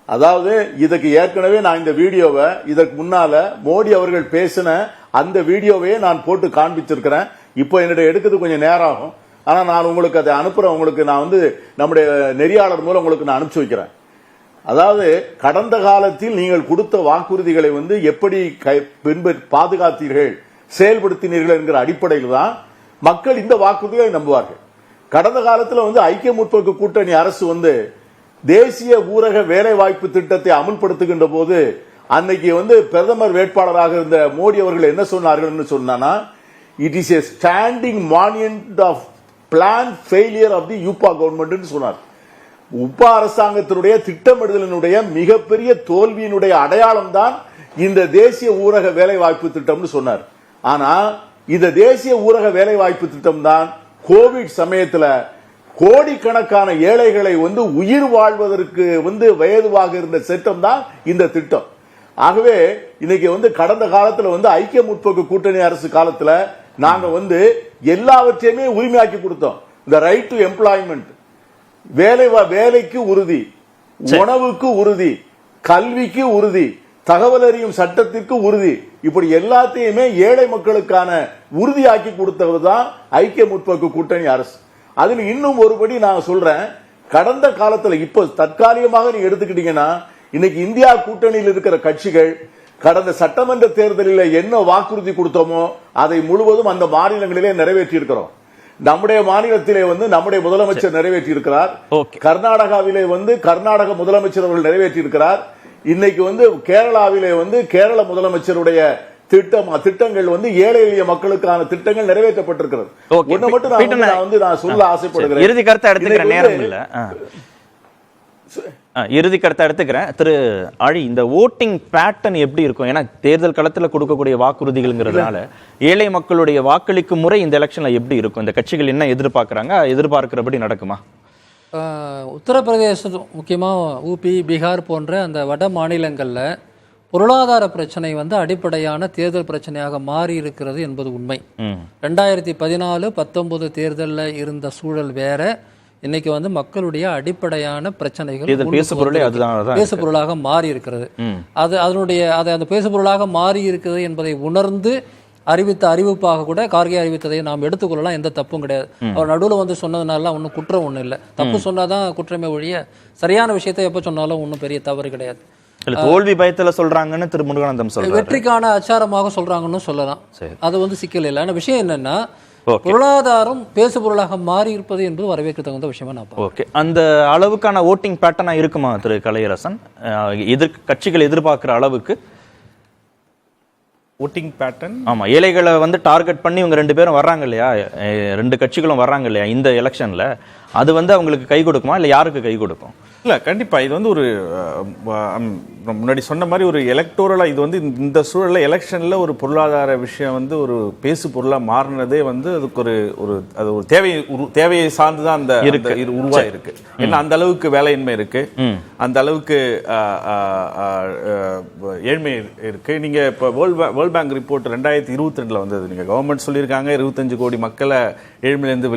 அதாவது இதுக்கு ஏற்கனவே நான் இந்த வீடியோவை இதற்கு முன்னால மோடி அவர்கள் பேசின அந்த வீடியோவையே நான் போட்டு காண்பிச்சிருக்கிறேன். இப்போ என்னுடைய எடுக்கிறது கொஞ்சம் நேரம் ஆகும். ஆனா நான் உங்களுக்கு அதை அனுப்புறேன். உங்களுக்கு நான் நம்முடைய நெறியாளர் மூலம் உங்களுக்கு நான் அனுப்பிச்சு வைக்கிறேன். அதாவது கடந்த காலத்தில் நீங்கள் கொடுத்த வாக்குறுதிகளை எப்படி பாதுகாத்தீர்கள், செயல்படுத்தினீர்கள் என்கிற அடிப்படையில் தான் மக்கள் இந்த வாக்குறுதிகளை நம்புவார்கள். கடந்த காலத்தில் ஐக்கிய முற்போக்கு கூட்டணி அரசு தேசிய ஊரக வேலை வாய்ப்பு திட்டத்தை அமுல்படுத்துகின்ற போது அன்னைக்கு பிரதமர் வேட்பாளராக இருந்த மோடி அவர்கள் என்ன சொன்னார்கள் சொன்னா, it is a standing monument of planned failure of the UPA government சொன்னார். உபா அரசாங்கத்தினுடைய திட்டமிடுதலினுடைய மிகப்பெரிய தோல்வியினுடைய அடையாளம் தான் இந்த தேசிய ஊரக வேலை வாய்ப்பு திட்டம்னு சொன்னார். ஆனா இந்த தேசிய ஊரக வேலை வாய்ப்பு திட்டம் தான் கோவிட் சமயத்தில் கோடிக்கணக்கான ஏழைகளை உயிர் வாழ்வதற்கு வயதுவாக இருந்த திட்டம் தான் இந்த திட்டம். ஆகவே இன்னைக்கு கடந்த காலத்துல ஐக்கிய முற்போக்கு கூட்டணி அரசு காலத்துல நாங்க எல்லாவற்றையுமே உரிமையாக்கி கொடுத்தோம். இந்த ரைட் டு எம்ப்ளாய்மெண்ட், வேலைக்கு உறுதி, உணவுக்கு உறுதி, கல்விக்கு உறுதி, தகவல் அறியும் சட்டத்திற்கு உறுதி, இப்படி எல்லாத்தையுமே ஏழை மக்களுக்கான உறுதியாக்கி கொடுத்ததுதான் ஐக்கிய முற்போக்கு கூட்டணி அரசு. அதுல இன்னும் ஒருபடி நான் சொல்றேன், கடந்த காலத்துல இப்ப தற்காலிகமாக நீங்க எடுத்துக்கிட்டீங்கன்னா இன்னைக்கு இந்தியா கூட்டணியில் இருக்கிற கட்சிகள் கடந்த சட்டமன்ற தேர்தலில் என்ன வாக்குறுதி கொடுத்தோமோ அதை முழுவதும் அந்த மாநிலங்களிலே நிறைவேற்றி இருக்கிறோம். நம்முடைய மாநிலத்திலே நம்முடைய முதலமைச்சர் நிறைவேற்றி இருக்கிறார். கர்நாடகாவிலே கர்நாடக முதலமைச்சர் அவர்கள் நிறைவேற்றி இருக்கிறார். இன்னைக்கு கேரளாவிலே கேரள முதலமைச்சருடைய திட்டங்கள் ஏழை எளிய மக்களுக்கான திட்டங்கள் நிறைவேற்றப்பட்டிருக்கிறது. ஒண்ணு மட்டும் நான் சொல்ல ஆசைப்படுகிறேன். இறுதி கருத்தை எடுத்துக்கிற நேரம் இல்ல, இறுதி கருத்தை எடுத்துக்கிறேன். திரு ஆழி, இந்த ஓட்டிங் பேட்டர்ன் எப்படி இருக்கும்? ஏன்னா தேர்தல் களத்தில் கொடுக்கக்கூடிய வாக்குறுதிகள்ங்கிறதுனால ஏழை மக்களுடைய வாக்களிக்கும் முறை இந்த எலெக்ஷன்ல எப்படி இருக்கும்? இந்த கட்சிகள் என்ன எதிர்பார்க்கறாங்க, எதிர்பார்க்கிறபடி நடக்குமா? உத்தரப்பிரதேசம், முக்கியமாக ஊபி, பீகார் போன்ற அந்த வட மாநிலங்களில் பொருளாதார பிரச்சனை அடிப்படையான தேர்தல் பிரச்சனையாக மாறி இருக்கிறது என்பது உண்மை. 2014-19 தேர்தலில் இருந்த சூழல் வேற. இன்னைக்கு மக்களுடைய அடிப்படையான பிரச்சனைகள் பேசுபொருளாக மாறி இருக்கிறது. அந்த பேசுபொருளாக மாறி இருக்கிறது என்பதை உணர்ந்து அறிவித்த அறிவிப்பாக கூட கார்கே அறிவித்ததை நாம் எடுத்துக்கொள்ளலாம். எந்த தப்பும் கிடையாது. அவர் நடுவில் சொன்னதுனால ஒன்றும் குற்றம் ஒன்றும் இல்லை. தப்பு சொன்னாதான் குற்றமே ஒழிய சரியான விஷயத்தை எப்போ சொன்னாலும் ஒன்றும் பெரிய தவறு கிடையாது. தோல்வி பயத்துல சொல்றாங்கன்னு திரு முருகானந்தம் சொல்றாரு. வெற்றிக்கான அச்சாரமாக சொல்றாங்கன்னு சொல்லலாம். அது சிக்கல் இல்லை. ஆனா விஷயம் என்னன்னா, பொருளாதாரம் பேசுபொருளாக மாறி இருப்பது என்பது வரவேற்க தகுந்த விஷயமா நான் பார்க்கிறேன். அந்த அளவுக்கான ஓட்டிங் பேட்டர்னா இருக்குமா திரு கலையரசன்? கட்சிகள் எதிர்பார்க்கிற அளவுக்கு ஓட்டிங் பேட்டர்ன்? ஆமா, ஏழைகளை டார்கெட் பண்ணி இவங்க ரெண்டு பேரும் வர்றாங்க இல்லையா, ரெண்டு கட்சிகளும் வர்றாங்க இல்லையா இந்த எலெக்ஷன்ல, அது அவங்களுக்கு கை கொடுக்குமா இல்ல யாருக்கு கை கொடுக்கும்? இல்லை, கண்டிப்பாக இது ஒரு முன்னாடி சொன்ன மாதிரி ஒரு எலக்டோரலாக இது இந்த சூழலில் எலெக்ஷனில் ஒரு பொருளாதார விஷயம் ஒரு பேசு பொருளாக மாறினதே அதுக்கு அது ஒரு தேவையை சார்ந்து தான் அந்த உருவாயிருக்கு. ஏன்னா அந்த அளவுக்கு வேலையின்மை இருக்கு, அந்த அளவுக்கு ஏழ்மை இருக்கு. நீங்க இப்போ வேர்ல்ட் பேங்க் ரிப்போர்ட் 2022 வந்தது. நீங்க கவர்மெண்ட் சொல்லியிருக்காங்க 25 கோடி மக்களை ஏழ்மையிலேருந்து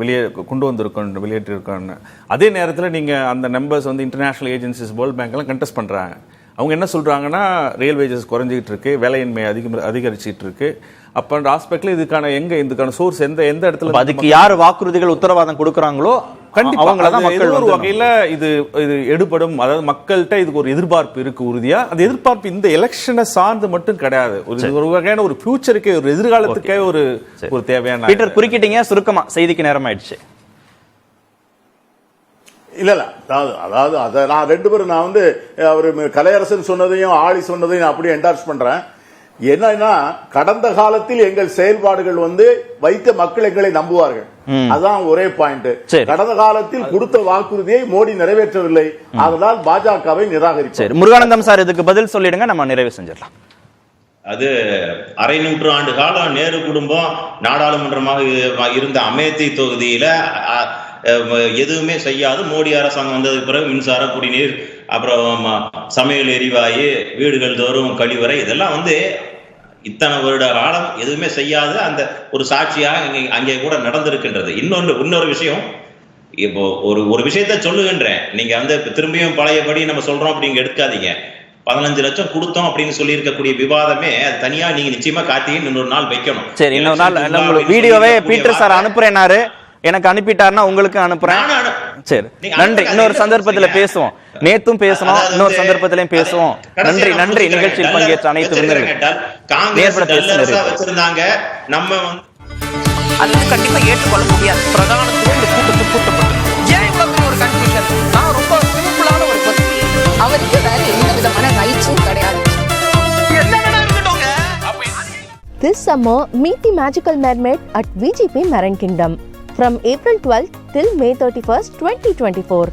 வெளியே கொண்டு வந்திருக்கோம், வெளியேற்றிருக்கோம்னு. அதே நேரத்தில் நீங்க அந்த நம்பர்ஸ் இன்டர்நேஷனல் ஏஜென்சிஸ், வேர்ல்ட் பேங்க்லாம் கண்டெஸ்ட் பண்றாங்க. அவங்க என்ன சொல்றாங்கன்னா, ரியல் வேஜஸ் குறைஞ்சிக்கிட்டு இருக்கு, வேலையின்மை அதிகரிச்சிட்டு இருக்கு. அப்பன்ற ஆஸ்பெக்ட்ல இதுக்கான சோர்ஸ் எந்த இடத்துல, அதுக்கு யார் வாக்குறுதிகள் உத்தரவாதம் கொடுக்கறாங்களோ கண்டிப்பா அவங்களதான் அது மக்கள் ஏதோ ஒரு வந்து வகையில இது இது எடுபடும். அதாவது மக்கள்கிட்ட இதுக்கு ஒரு எதிர்பார்ப்பு இருக்கு உறுதியா. அந்த எதிர்பார்ப்பு இந்த எலெக்ஷனை சார்ந்து மட்டும் கிடையாது. ஒரு வகையான ஒரு ஃபியூச்சருக்கே, ஒரு எதிர்காலத்துக்கே ஒரு தேவையான. பீட்டர் குறுக்கிட்டீங்க, சுருக்கமா, செய்திக்கு நேரம் ஆயிடுச்சு. இல்ல அதாவது அதை நான் ரெண்டு பேரும் நான் வந்து அவரு கலையரசன் சொன்னதையும் ஆளி சொன்னதையும் அப்படியே என்டார்ஸ் பண்றேன். என்னன்னா, கடந்த காலத்தில் எங்கள் செயல்பாடுகள் வந்து வைத்த மக்கள் எங்களை நம்புவார்கள். அதான் ஒரே பாயிண்ட். கடந்த காலத்தில் கொடுத்த வாக்குறுதியை மோடி நிறைவேற்றவில்லை, அதனால் பாஜகவை நிராகரித்தார். முருகானந்தம் சார் இதுக்கு பதில் சொல்லிடுங்க, நம்ம நிறைவு செஞ்சிடலாம். அது அரை நூற்றாண்டு காலம் நேரு குடும்பம் நாடாளுமன்றமாக இருந்த அமேத்தி தொகுதியில எதுவுமே செய்யாது. மோடி அரசாங்கம் வந்ததுக்கு பிறகு மின்சார, குடிநீர், அப்புறம் சமையல் எரிவாயு, வீடுகள் தோறும் கழிவறை, இதெல்லாம் வந்து இத்தனை வருட காலம் எதுவுமே செய்யாது அந்த ஒரு சாட்சியாக அங்கே கூட நடந்திருக்கின்றது. இன்னொரு விஷயம், இப்போ ஒரு விஷயத்த சொல்லுகின்றேன், நீங்க வந்து திரும்பியும் பழையபடி நம்ம சொல்றோம் அப்படிங்க எடுக்காதீங்க. 15 லட்சம் கொடுத்தோம் அப்படின்னு சொல்லி இருக்கக்கூடிய விவாதமே அது தனியா நீங்க நிச்சயமா கார்த்திகேயன் இன்னொரு நாள் வைக்கணும். சரி, இன்னொரு நாள் வீடியோவே பீட்டர் சார் அனுப்புறேனாரு, எனக்கு அனுப்பிட்டாருன்னா உங்களுக்கு அனுப்புறேன். சரி, நன்றி. இன்னொரு சந்தர்ப்பத்துல பேசுவோம். நேத்தும் பேசணும், இன்னொரு சந்தர்ப்பத்திலையும் பேசுவோம். நன்றி. நிகழ்ச்சியில் பங்கேற்ற அனைத்து வச்சிருந்தாங்க. நம்ம அது வந்து கண்டிப்பா ஏற்றுக்கொள்ள முடியாது. பிரதானத்துவம் இந்த கூட்டத்தை கூட்டப்பட்டது. ஏன் இவ்வளவு ஒரு கன்ஃபியூஷன்? நான் ரொம்ப சிம்பிளான ஒரு கொஸ்டின். அவருக்கு வேற எந்த விதமான ரைட்ஸும் கிடையாது. This summer, meet the magical mermaid at VGP Marine Kingdom from April 12th till May 31st, 2024.